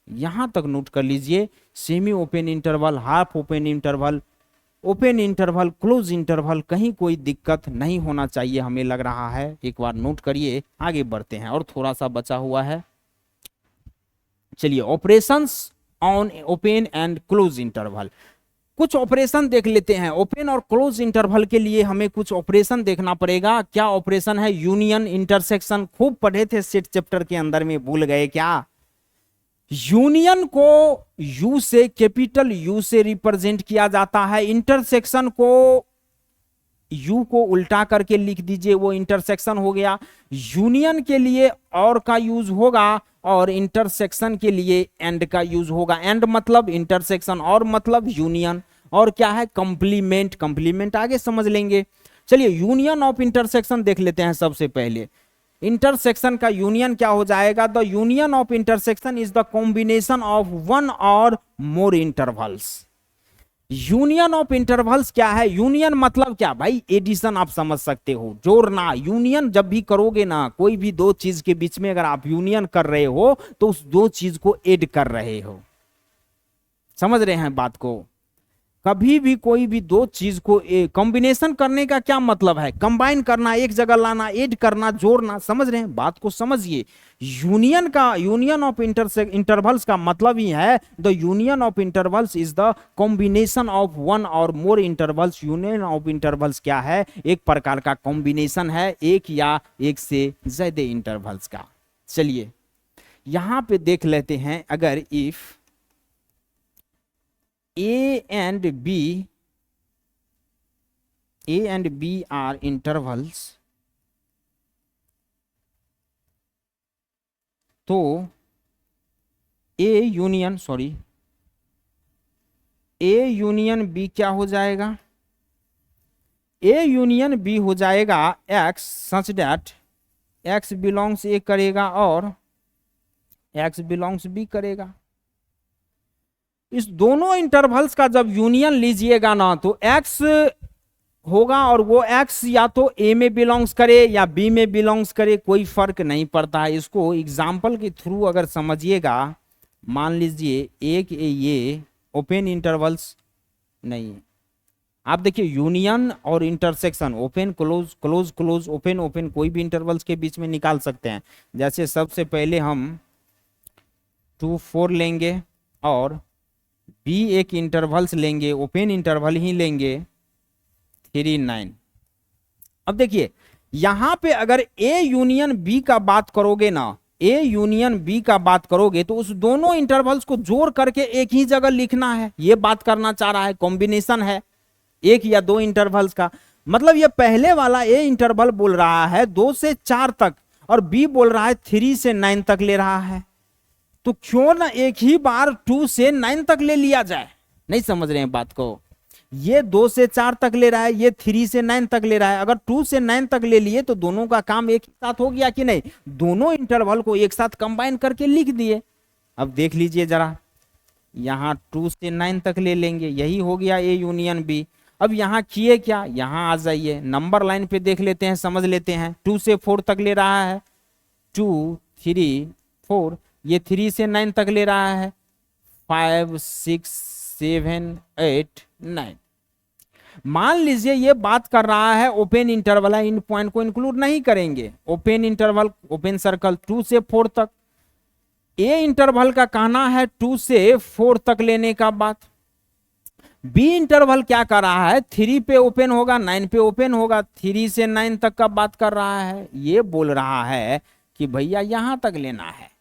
यहां तक नोट कर लीजिए। Semi open interval, half open interval, open interval, close interval, कहीं कोई दिक्कत नहीं होना चाहिए हमें लग रहा है। एक बार नोट करिए, आगे बढ़ते हैं और थोड़ा सा बचा हुआ है। चलिए operations on open and close interval, कुछ ऑपरेशन देख लेते हैं। ओपन और क्लोज इंटरवल के लिए हमें कुछ ऑपरेशन देखना पड़ेगा। क्या ऑपरेशन है? यूनियन, इंटरसेक्शन, खूब पढ़े थे सेट चैप्टर के अंदर में, भूल गए क्या? यूनियन को यू से, कैपिटल यू से रिप्रेजेंट किया जाता है। इंटरसेक्शन को यू को उल्टा करके लिख दीजिए, वो इंटरसेक्शन हो गया। यूनियन के लिए और का यूज होगा और इंटरसेक्शन के लिए एंड का यूज होगा। एंड मतलब इंटरसेक्शन और मतलब यूनियन, और क्या है? कंप्लीमेंट। कंप्लीमेंट आगे समझ लेंगे। चलिए यूनियन ऑफ इंटरसेक्शन देख लेते हैं सबसे पहले। इंटरसेक्शन का यूनियन क्या हो जाएगा? The union of intersection is the combination of one और मोर इंटरवल्स। यूनियन ऑफ इंटरवल्स क्या है? यूनियन मतलब क्या भाई? एडिशन आप समझ सकते हो, जोड़ना। यूनियन जब भी करोगे ना, कोई भी दो चीज के बीच में अगर आप यूनियन कर रहे हो तो उस दो चीज को ऐड कर रहे हो। समझ रहे हैं बात को? कभी भी कोई भी दो चीज को कॉम्बिनेशन करने का क्या मतलब है? कंबाइन करना, एक जगह लाना, ऐड करना, जोड़ना। समझ रहे हैं बात को? समझिए। यूनियन का, यूनियन ऑफ इंटरवल्स का मतलब ही है the union of intervals is the combination of one और मोर इंटरवल्स। यूनियन ऑफ इंटरवल्स क्या है? एक प्रकार का कॉम्बिनेशन है एक या एक से ज्यादा इंटरवल्स का। चलिए यहां पे देख लेते हैं, अगर if A and B are intervals, तो A यूनियन B क्या हो जाएगा? A यूनियन B हो जाएगा X such that X belongs A करेगा और X बिलोंग्स B करेगा। इस दोनों इंटरवल्स का जब यूनियन लीजिएगा ना, तो x होगा और वो x या तो a में बिलोंग्स करे या b में बिलोंग्स करे, कोई फर्क नहीं पड़ता है। इसको एग्जाम्पल के थ्रू अगर समझिएगा, मान लीजिए एक ये ओपन इंटरवल्स नहीं है। आप देखिए यूनियन और intersection, open close, close close, open open, कोई भी इंटरवल्स के बीच में निकाल सकते हैं। जैसे सबसे पहले हम 2 4 लेंगे और बी एक इंटरवल्स लेंगे, ओपन इंटरवल ही लेंगे 3 9। अब देखिए यहां पे अगर ए यूनियन बी का बात करोगे ना, ए यूनियन बी का बात करोगे तो उस दोनों इंटरवल्स को जोड़ करके एक ही जगह लिखना है, ये बात करना चाह रहा है। कॉम्बिनेशन है एक या दो इंटरवल्स का, मतलब ये पहले वाला ए इंटरवल बोल रहा है 2 से 4 तक और बी बोल रहा है 3 से 9 तक ले रहा है। तो क्यों ना एक ही बार 2 से 9 तक ले लिया जाए? नहीं समझ रहे हैं बात को? ये 2 से 4 तक ले रहा है, ये 3 से 9 तक ले रहा है। अगर 2 से 9 तक ले लिए तो दोनों का काम एक साथ हो गया कि नहीं? दोनों इंटरवल को एक साथ कंबाइन करके लिख दिए। अब देख लीजिए जरा, यहां 2 से 9 तक ले लेंगे, यही हो गया ए यूनियन बी। अब यहां किए क्या? यहां आ जाइए, नंबर लाइन पे देख लेते हैं, समझ लेते हैं। 2 से 4 तक ले रहा है, 2 3 4, ये 3 से 9 तक ले रहा है, 5 6 7 8 9। मान लीजिए ये बात कर रहा है ओपन इंटरवल है, इन पॉइंट को इंक्लूड नहीं करेंगे। ओपन इंटरवल, ओपन सर्कल 2 से 4 तक। ए इंटरवल का कहना है 2 से 4 तक लेने का बात। बी इंटरवल क्या कर रहा है? 3 पे ओपन होगा, 9 पे ओपन होगा, 3 से 9 तक का बात कर रहा है। ये बोल रहा है कि भैया यहां तक लेना है।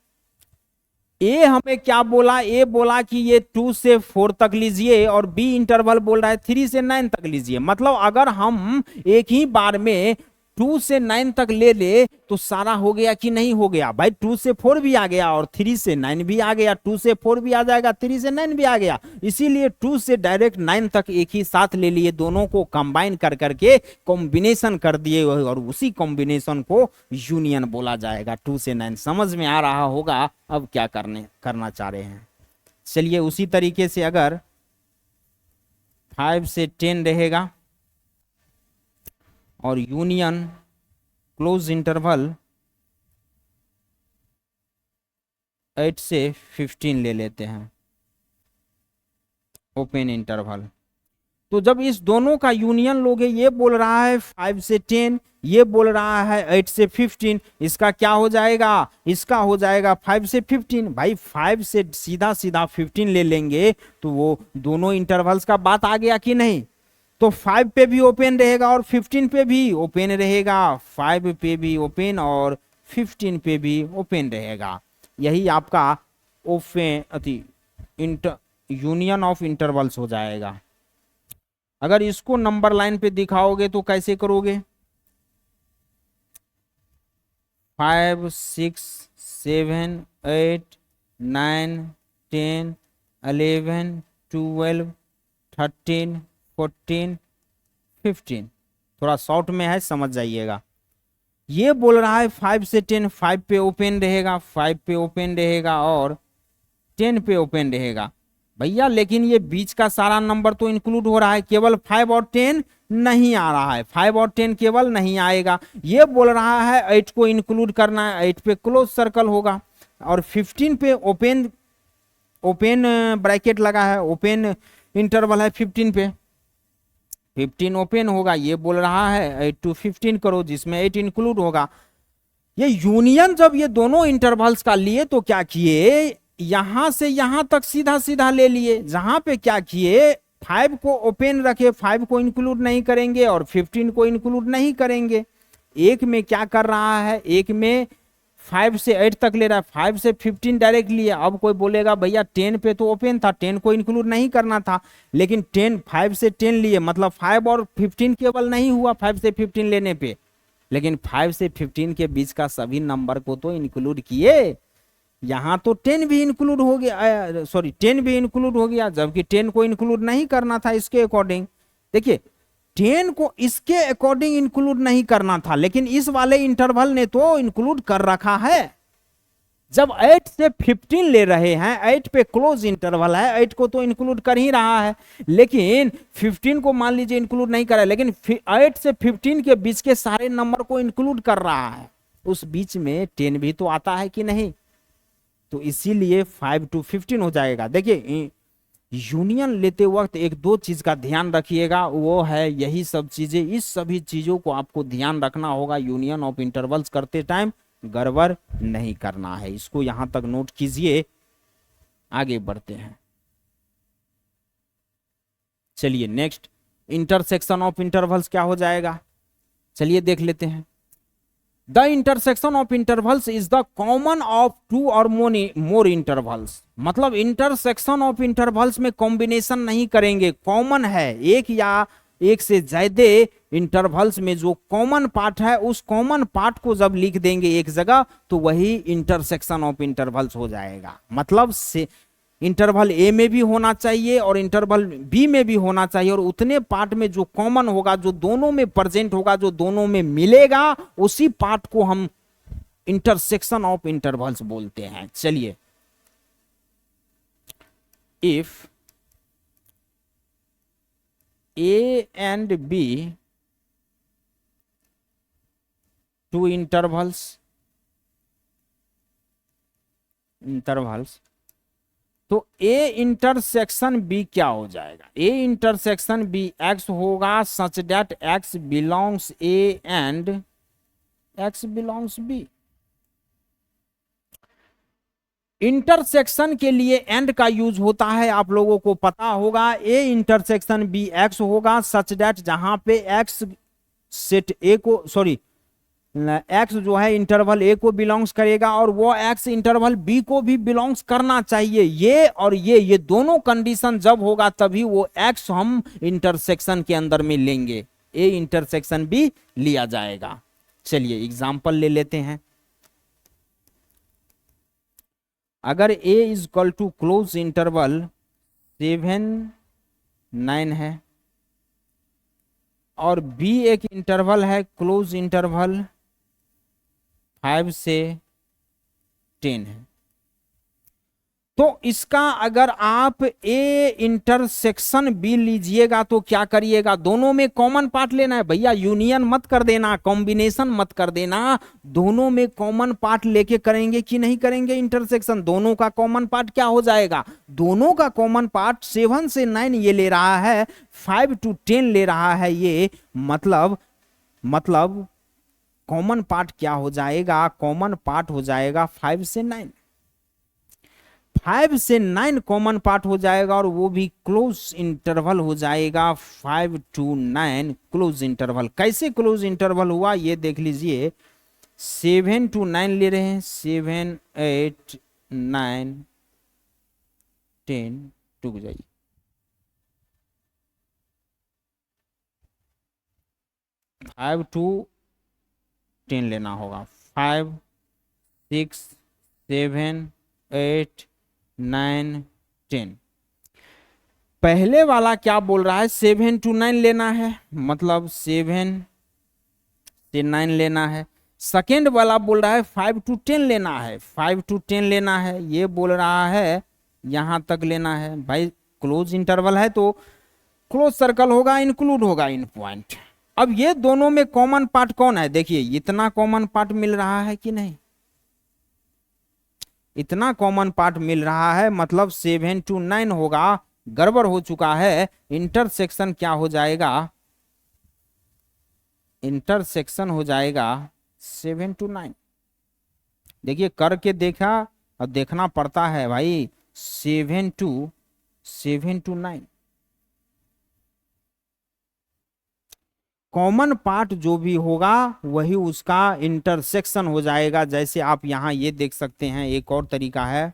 ए हमें क्या बोला? ए बोला कि ये 2 से 4 तक लीजिए और बी इंटरवल बोल रहा है 3 से 9 तक लीजिए। मतलब अगर हम एक ही बार में 2 से 9 तक ले ले तो सारा हो गया कि नहीं हो गया भाई। 2 से 4 भी आ गया और 3 से 9 भी आ गया, 2 से 4 भी आ जाएगा, 3 से 9 भी आ गया। इसीलिए 2 से डायरेक्ट 9 तक एक ही साथ ले लिए, दोनों को कंबाइन कर करके कॉम्बिनेशन कर दिए और उसी कॉम्बिनेशन को यूनियन बोला जाएगा। 2 से 9 समझ में आ रहा होगा अब क्या करना चाह रहे हैं। चलिए उसी तरीके से अगर 5 से 10 रहेगा और यूनियन क्लोज इंटरवल 8 से 15 ले लेते हैं ओपन इंटरवल। तो जब इस दोनों का यूनियन लोगे, ये बोल रहा है 5 से 10, ये बोल रहा है 8 से 15, इसका क्या हो जाएगा, इसका हो जाएगा 5 से 15। भाई 5 से सीधा सीधा 15 ले लेंगे तो वो दोनों इंटरवल्स का बात आ गया कि नहीं। तो 5 पे भी ओपन रहेगा और 15 पे भी ओपन रहेगा, 5 पे भी ओपन और 15 पे भी ओपन रहेगा। यही आपका यूनियन ऑफ इंटरवल्स हो जाएगा। अगर इसको नंबर लाइन पे दिखाओगे तो कैसे करोगे, 5 6 7 8 9 10 11 12 13 14 15। थोड़ा शॉर्ट में है, समझ जाइएगा। ये बोल रहा है 5 से 10, 5 पे ओपन रहेगा, 5 पे ओपन रहेगा और 10 पे ओपन रहेगा भैया। लेकिन ये बीच का सारा नंबर तो इंक्लूड हो रहा है, केवल 5 और 10 नहीं आ रहा है, 5 और 10 केवल नहीं आएगा। ये बोल रहा है 8 को इंक्लूड करना है, 8 पे क्लोज सर्कल होगा और 15 पे ओपन ब्रैकेट लगा है, ओपन इंटरवल है 15 पे, 15 ओपन होगा। ये बोल रहा है 8 to 15 करो जिसमें 8 इंक्लूड होगा। ये यूनियन जब ये दोनों इंटरवल्स का लिए तो क्या किए, यहां से यहां तक सीधा सीधा ले लिए, जहां पे क्या किए 5 को ओपन रखे, 5 को इंक्लूड नहीं करेंगे और 15 को इंक्लूड नहीं करेंगे। एक में क्या कर रहा है, एक में 5 से 8 तक ले रहा है, 5 से 15 डायरेक्ट लिया। अब कोई बोलेगा भैया 10 पे तो ओपन था, 10 को इंक्लूड नहीं करना था, लेकिन 5 से 10 लिए, मतलब 5 और 15 केवल नहीं हुआ 5 से 15 लेने पे, लेकिन 5 से 15 के बीच का सभी नंबर को तो इंक्लूड किए। यहां तो 10 भी इंक्लूड हो गया, सॉरी 10 भी इंक्लूड हो गया, जबकि 10 को इंक्लूड नहीं करना था इसके अकॉर्डिंग। देखिए 10 को इसके अकॉर्डिंग इंक्लूड नहीं करना था, लेकिन इस वाले इंटरवल ने तो इंक्लूड कर रखा है। जब 8 से 15 ले रहे हैं, 8 पे क्लोज इंटरवल है, 8 को तो इंक्लूड कर ही रहा है, लेकिन 15 को मान लीजिए इंक्लूड नहीं कर रहा है, लेकिन 8 से 15 के बीच के सारे नंबर को इंक्लूड कर रहा है। उस बीच में 10 भी तो आता है कि नहीं, तो इसीलिए 5 to 15 हो जाएगा। देखिए यूनियन लेते वक्त एक दो चीज का ध्यान रखिएगा, वो है यही सब चीजें, इस सभी चीजों को आपको ध्यान रखना होगा। यूनियन ऑफ इंटरवल्स करते टाइम गड़बड़ नहीं करना है, इसको यहां तक नोट कीजिए। आगे बढ़ते हैं, चलिए नेक्स्ट इंटरसेक्शन ऑफ इंटरवल्स क्या हो जाएगा, चलिए देख लेते हैं। The intersection of intervals is the common of 2 और मोर इंटरवल्स। मतलब इंटरसेक्शन ऑफ इंटरवल्स में कॉम्बिनेशन नहीं करेंगे, कॉमन है, एक या एक से ज्यादा इंटरवल्स में जो कॉमन पार्ट है, उस कॉमन पार्ट को जब लिख देंगे एक जगह तो वही इंटरसेक्शन ऑफ इंटरवल्स हो जाएगा। मतलब से इंटरवल ए में भी होना चाहिए और इंटरवल बी में भी होना चाहिए, और उतने पार्ट में जो कॉमन होगा, जो दोनों में प्रेजेंट होगा, जो दोनों में मिलेगा, उसी पार्ट को हम इंटरसेक्शन ऑफ इंटरवल्स बोलते हैं। चलिए, if A and B two intervals तो ए इंटरसेक्शन बी क्या हो जाएगा, ए इंटरसेक्शन बी एक्स होगा such that x belongs A and x belongs B. Intersection के लिए एंड का यूज होता है, आप लोगों को पता होगा। ए इंटरसेक्शन बी एक्स होगा सच दैट जहां पे एक्स सेट ए को, सॉरी एक्स जो है इंटरवल ए को बिलोंग्स करेगा और वो एक्स इंटरवल बी को भी बिलोंग्स करना चाहिए। ये और ये दोनों कंडीशन जब होगा तभी वो एक्स हम इंटरसेक्शन के अंदर में लेंगे। ए इंटरसेक्शन भी लिया जाएगा। चलिए एग्जाम्पल ले लेते हैं। अगर A is equal to close interval 7 9 है और बी एक इंटरवल है क्लोज इंटरवल 5 से 10 है, तो इसका अगर आप ए इंटरसेक्शन बी लीजिएगा तो क्या करिएगा, दोनों में कॉमन पार्ट लेना है भैया, यूनियन मत कर देना, कॉम्बिनेशन मत कर देना, दोनों में कॉमन पार्ट लेके करेंगे कि नहीं करेंगे इंटरसेक्शन। दोनों का कॉमन पार्ट क्या हो जाएगा, दोनों का कॉमन पार्ट 7 से 9 ये ले रहा है, 5 to 10 ले रहा है ये, मतलब कॉमन पार्ट क्या हो जाएगा, कॉमन पार्ट हो जाएगा 5 से 9, 5 से 9 कॉमन पार्ट हो जाएगा और वो भी क्लोज इंटरवल हो जाएगा 5 to 9 क्लोज इंटरवल। कैसे क्लोज इंटरवल हुआ ये देख लीजिए, 7 to 9 ले रहे हैं, 7 8 9 10 टूक जाइए, 5 to 10 लेना होगा, 5 6 7 8 9 10। पहले वाला क्या बोल रहा है, 7 to 9 लेना है, मतलब 7 से 9 लेना है। सेकेंड वाला बोल रहा है 5 to 10 लेना है, 5 to 10 लेना है, ये बोल रहा है यहां तक लेना है। भाई क्लोज इंटरवल है तो क्लोज सर्कल होगा, इंक्लूड होगा इन पॉइंट। अब ये दोनों में कॉमन पार्ट कौन है, देखिए इतना कॉमन पार्ट मिल रहा है कि नहीं, इतना कॉमन पार्ट मिल रहा है, मतलब 7 to 9 होगा, गड़बड़ हो चुका है। इंटरसेक्शन क्या हो जाएगा, इंटरसेक्शन हो जाएगा 7 to 9। देखिए करके देखा, अब देखना पड़ता है भाई, 7 to 9 कॉमन पार्ट जो भी होगा वही उसका इंटरसेक्शन हो जाएगा। जैसे आप यहां ये देख सकते हैं, एक और तरीका है,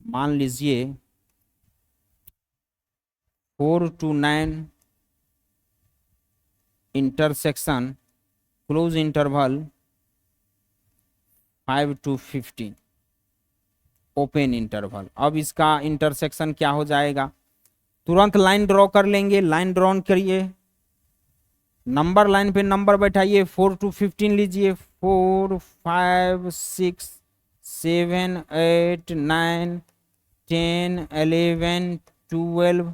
मान लीजिए 4 to 9 intersection close interval 5 to 15 open interval. अब इसका इंटरसेक्शन क्या हो जाएगा, तुरंत लाइन ड्रॉ कर लेंगे, लाइन ड्रॉ करिए, नंबर लाइन पे नंबर बैठाइए, 4 to 15 लीजिए, 4 5 6 7 8 9 10 11 12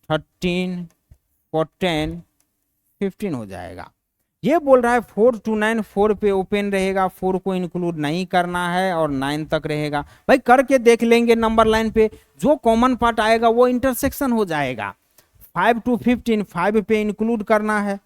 13 14 15 हो जाएगा। ये बोल रहा है 4 to 9, 4 पे ओपन रहेगा, 4 को इंक्लूड नहीं करना है और 9 तक रहेगा। भाई करके देख लेंगे, नंबर लाइन पे जो कॉमन पार्ट आएगा वो इंटरसेक्शन हो जाएगा। 5 to 15 5 पे इंक्लूड करना है,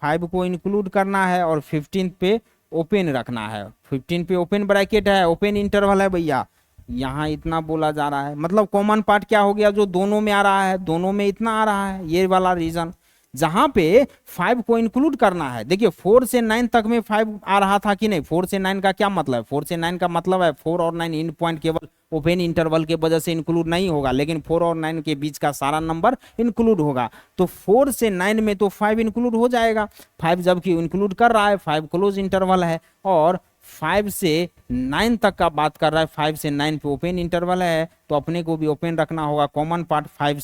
5 को इंक्लूड करना है और 15 पे ओपन रखना है। 15 पे ओपन ब्रैकेट है, ओपन इंटरवल है भैया, यहाँ इतना बोला जा रहा है, मतलब कॉमन पार्ट क्या हो गया, जो दोनों में आ रहा है, दोनों में इतना आ रहा है, ये वाला रीजन। जहां पे 5 को इंक्लूड करना है, देखिए 4 से 9 तक में 5 आ रहा था कि नहीं, 4 से 9 का क्या मतलब है, 4 से 9 का मतलब है 4 और 9 इन पॉइंट केवल ओपन इंटरवल के वजह से इंक्लूड नहीं होगा, लेकिन 4 और 9 के बीच का सारा नंबर इंक्लूड होगा। तो 4 से 9 में तो 5 इंक्लूड हो जाएगा, 5 जबकि इंक्लूड कर रहा है, 5 क्लोज इंटरवल है, और 5 से 9 तक का बात कर रहा है, 5 से 9 पे ओपन इंटरवल है, तो अपने को भी ओपन रखना होगा। कॉमन पार्ट 5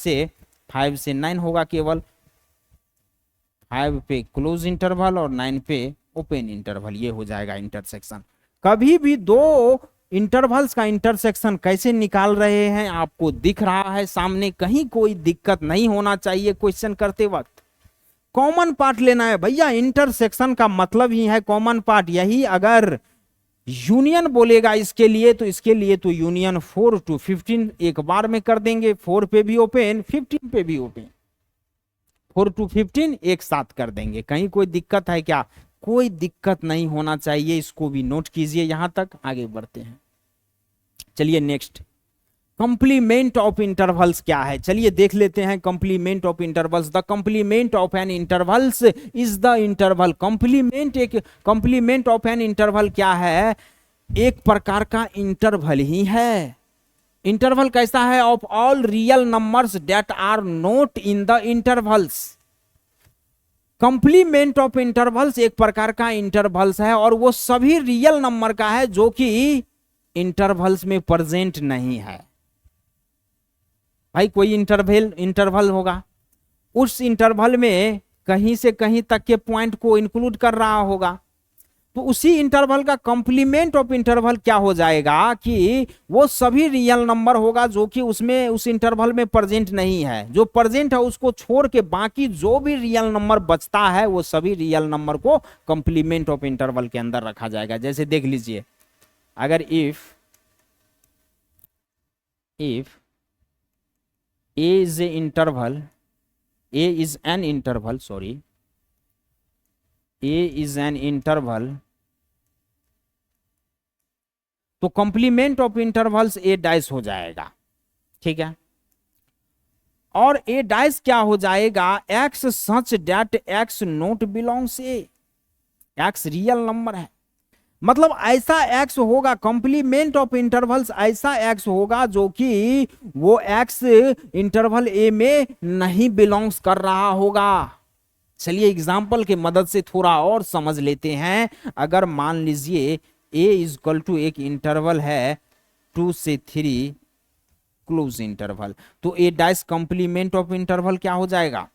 से 9 होगा केवल, 5 पे क्लोज इंटरवल और 9 पे ओपन इंटरवल, ये हो जाएगा इंटरसेक्शन। कभी भी दो इंटरवल्स का इंटरसेक्शन कैसे निकाल रहे हैं आपको दिख रहा है सामने, कहीं कोई दिक्कत नहीं होना चाहिए क्वेश्चन करते वक्त। कॉमन पार्ट लेना है भैया, इंटरसेक्शन का मतलब ही है कॉमन पार्ट। यही अगर यूनियन बोलेगा इसके लिए, तो इसके लिए तो यूनियन 4 to 15 एक बार में कर देंगे, 4 पे भी ओपन 15 पे भी ओपन, 4 to 15 एक साथ कर देंगे। कहीं कोई दिक्कत है क्या, कोई दिक्कत नहीं होना चाहिए, इसको भी नोट कीजिए। यहां तक आगे बढ़ते हैं, चलिए नेक्स्ट, कंप्लीमेंट ऑफ इंटरवल्स क्या है, चलिए देख लेते हैं। Complement of intervals, the complement of an intervals is the interval. Complement of an interval क्या है, एक प्रकार का इंटरवल ही है। इंटरवल कैसा है, of all real numbers that are not in the intervals. Complement of intervals एक प्रकार का इंटरवल्स है और वो सभी रियल नंबर का है जो कि इंटरवल्स में प्रेजेंट नहीं है। भाई कोई इंटरवल होगा, उस इंटरवल में कहीं से कहीं तक के पॉइंट को इंक्लूड कर रहा होगा, तो उसी इंटरवल का कंप्लीमेंट ऑफ इंटरवल क्या हो जाएगा कि वो सभी रियल नंबर होगा जो कि उसमें उस इंटरवल में प्रेजेंट नहीं है। जो प्रेजेंट है उसको छोड़ के बाकी जो भी रियल नंबर बचता है वो सभी रियल नंबर को कंप्लीमेंट ऑफ इंटरवल के अंदर रखा जाएगा। जैसे देख लीजिए, अगर if a is a interval, a is an interval, sorry, a is an interval, तो complement of intervals A dice हो जाएगा, ठीक है। और ए डाइस क्या हो जाएगा, x such that x not belongs A, x real number है, मतलब ऐसा एक्स होगा, कंप्लीमेंट ऑफ इंटरवल्स ऐसा एक्स होगा जो कि वो एक्स इंटरवल ए में नहीं बिलोंग्स कर रहा होगा। चलिए एग्जाम्पल के मदद से थोड़ा और समझ लेते हैं। अगर मान लीजिए a इक्वल टू एक इंटरवल है 2 से 3 क्लोज इंटरवल, तो a dice complement of interval क्या हो जाएगा,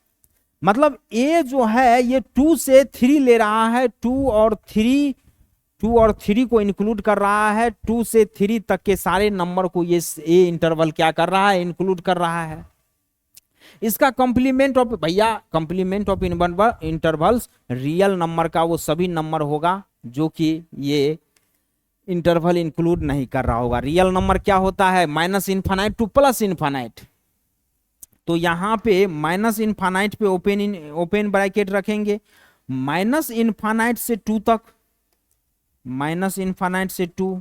मतलब a जो है ये 2 से 3 ले रहा है, 2 और 3 को इंक्लूड कर रहा है, 2 से 3 तक के सारे नंबर को ये a इंटरवल क्या कर रहा है, इंक्लूड कर रहा है। इसका कंप्लीमेंट ऑफ, भैया complement of intervals real number का वो सभी नंबर होगा जो कि ये इंटरवल इंक्लूड नहीं कर रहा होगा। रियल नंबर क्या होता है, minus infinite two plus infinite, तो यहां पे माइनस इनफाइनाइट पे ओपन ब्रैकेट रखेंगे, माइनस इनफाइनाइट से 2 तक, माइनस इनफाइनाइट से 2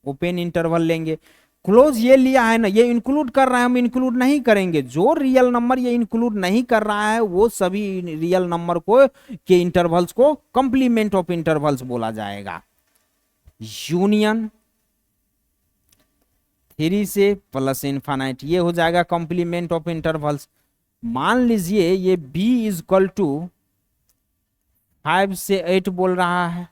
ओपन इंटरवल लेंगे। क्लोज ये लिया है ना, ये इंक्लूड कर रहा है, हम इंक्लूड नहीं करेंगे। जो रियल नंबर ये इंक्लूड नहीं कर रहा है वो सभी रियल नंबर को के इंटरवल्स को कंप्लीमेंट ऑफ इंटरवल्स बोला जाएगा। यूनियन 3 से प्लस इनफाइनाइट ये हो जाएगा कंप्लीमेंट ऑफ इंटरवल्स। मान लीजिए ये b इक्वल टू 5 से 8 बोल रहा है,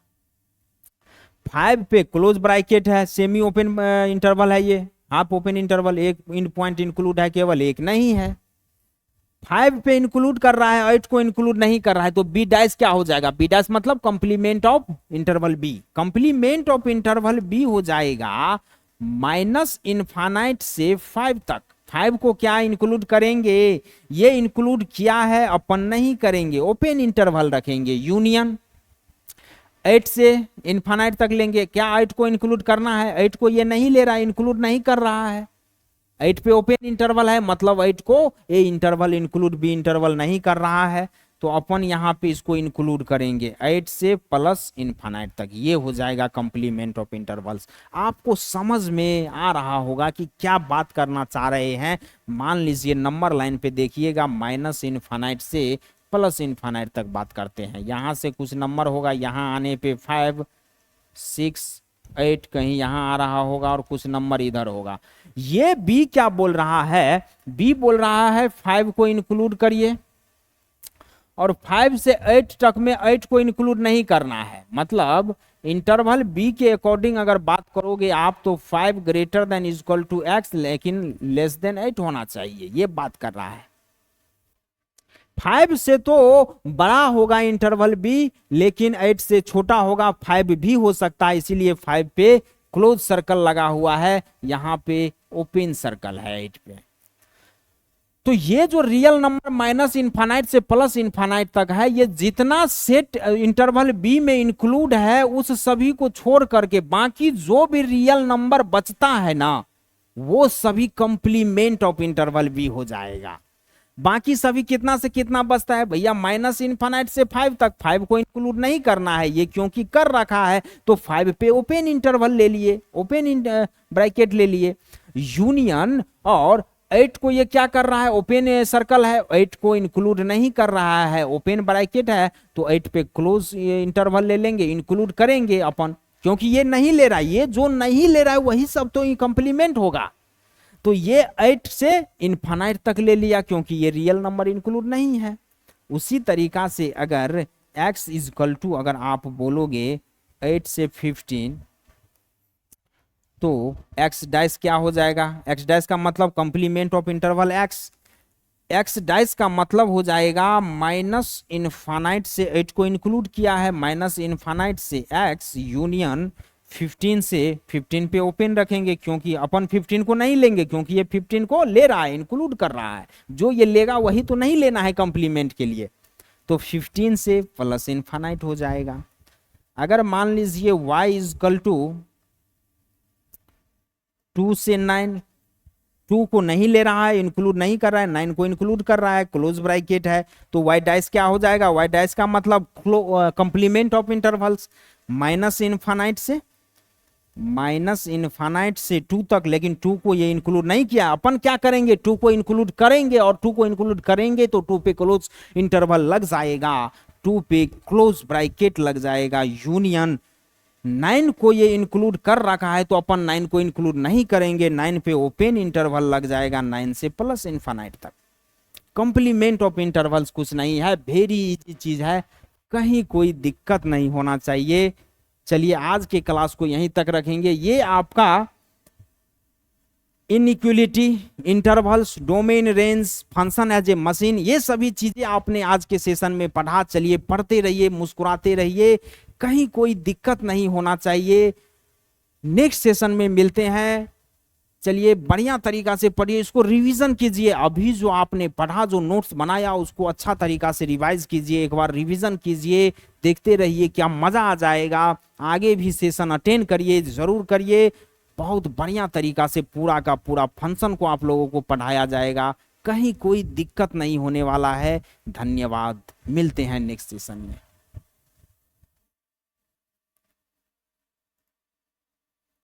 5 पे क्लोज ब्रैकेट है, सेमी ओपन इंटरवल है, ये हाफ ओपन इंटरवल, एक इन पॉइंट इंक्लूड है, केवल एक नहीं है। 5 पे इंक्लूड कर रहा है, 8 को इंक्लूड नहीं कर रहा है, तो बी डैश क्या हो जाएगा, बी डैश मतलब complement of interval B. Complement of interval B हो जाएगा माइनस इनफाइनाइट से 5 तक। 5 को क्या इंक्लूड करेंगे, ये इंक्लूड किया है अपन नहीं करेंगे, ओपन इंटरवल रखेंगे। यूनियन 8 से इनफाइनाइट तक लेंगे, क्या 8 को इंक्लूड करना है, 8 को ये नहीं ले रहा है, इंक्लूड नहीं कर रहा है। 8 पे ओपन इंटरवल है मतलब 8 को ए इंटरवल इंक्लूड बी इंटरवल नहीं कर रहा है, तो अपन यहाँ पे इसको इंक्लूड करेंगे 8 से प्लस इनफाइनाइट तक। ये हो जाएगा कंप्लीमेंट ऑफ इंटरवल्स। आपको समझ में आ रहा होगा कि क्या बात करना चाह रहे हैं। मान लीजिए नंबर लाइन पे देखिएगा, माइनस इनफाइनाइट से प्लस इनफाइनाइट तक बात करते हैं। यहां से कुछ नंबर होगा, यहां आने पे 5 6 8 कहीं यहां आ रहा होगा और कुछ नंबर इधर होगा। ये बी क्या बोल रहा है, बी बोल रहा है 5 को इंक्लूड करिए और 5 से 8 तक में 8 को इंक्लूड नहीं करना है। मतलब इंटरवल बी के अकॉर्डिंग अगर बात करोगे आप तो 5 greater than equal to x लेकिन लेस देन 8 होना चाहिए, ये बात कर रहा है। 5 से तो बड़ा होगा इंटरवल बी लेकिन 8 से छोटा होगा, 5 भी हो सकता है, इसीलिए 5 पे क्लोज सर्कल लगा हुआ है, यहां पे ओपन सर्कल है 8 पे। तो ये जो रियल नंबर माइनस इनफाइनाइट से प्लस इनफाइनाइट तक है, ये जितना सेट इंटरवल बी में इंक्लूड है उस सभी को छोड़ करके बाकी जो भी रियल नंबर बचता है ना वो सभी कंप्लीमेंट ऑफ इंटरवल बी हो जाएगा। बाकी सभी कितना से कितना बचता है भैया, माइनस इनफाइनाइट से 5 तक, 5 को इंक्लूड नहीं करना है ये क्योंकि कर रखा है, तो 5 पे ओपन इंटरवल ले लिए, ओपन ब्रैकेट ले लिए। यूनियन और 8 को ये क्या कर रहा है, ओपन सर्कल है, 8 को इंक्लूड नहीं कर रहा है, ओपन ब्रैकेट है, तो 8 पे क्लोज इंटरवल ले लेंगे, इंक्लूड करेंगे अपन क्योंकि ये नहीं ले रहा है, ये जो नहीं ले रहा है वही सब तो कंप्लीमेंट होगा। तो ये 8 से इनफाइनाइट तक ले लिया क्योंकि ये रियल नंबर इंक्लूड नहीं है। उसी तरीका से अगर x इज इक्वल टू, अगर आप बोलोगे 8 से 15, तो x डैश क्या हो जाएगा, x डैश का मतलब complement of interval x dash का मतलब हो जाएगा माइनस इनफाइनाइट से 8 को इंक्लूड किया है, माइनस इनफाइनाइट से x यूनियन 15 से 15 पे ओपन रखेंगे, क्योंकि अपन 15 को नहीं लेंगे, क्योंकि ये 15 को ले रहा है, इंक्लूड कर रहा है, जो ये लेगा वही तो नहीं लेना है कंप्लीमेंट के लिए, तो 15 से प्लस इनफाइनाइट हो जाएगा। अगर मान लीजिए y इज इक्वल टू 2 से 9, 2 को नहीं ले रहा है, इंक्लूड नहीं कर रहा है, 9 को इंक्लूड कर रहा है, क्लोज ब्रैकेट है, तो y डैश क्या हो जाएगा, y डैश का मतलब complement of intervals, minus infinite से 2 तक, लेकिन 2 को ये इंक्लूड नहीं किया, अपन क्या करेंगे 2 को इंक्लूड करेंगे, और 2 को इंक्लूड करेंगे तो 2 पे क्लोज इंटरवल लग जाएगा, 2 पे क्लोज ब्रैकेट लग जाएगा, यूनियन 9 को ये इंक्लूड कर रखा है तो अपन 9 को इंक्लूड नहीं करेंगे, 9 पे ओपन इंटरवल लग जाएगा 9 से प्लस इनफाइनाइट तक। कॉम्प्लीमेंट ऑफ इंटरवल्स कुछ नहीं है, वेरी इजी चीज है, कहीं कोई दिक्कत नहीं होना चाहिए। चलिए आज के क्लास को यहीं तक रखेंगे। ये आपका inequality, intervals, domain, range, function as a machine, ये सभी चीजें आपने आज के सेशन में पढ़ा। चलिए पढ़ते रहिए, मुस्कुराते रहिए, कहीं कोई दिक्कत नहीं होना चाहिए। नेक्स्ट सेशन में मिलते हैं। चलिए बढ़िया तरीका से पढ़िए, इसको रिवीजन कीजिए, अभी जो आपने पढ़ा, जो नोट्स बनाया उसको अच्छा तरीका से रिवाइज कीजिए, एक बार रिवीजन कीजिए, देखते रहिए, क्या मजा आ जाएगा। आगे भी सेशन अटेंड करिए, जरूर करिए, बहुत बढ़िया तरीका से पूरा का पूरा फंक्शन को आप लोगों को पढ़ाया जाएगा, कहीं कोई दिक्कत नहीं होने वाला है। धन्यवाद, मिलते हैं नेक्स्ट सेशन में।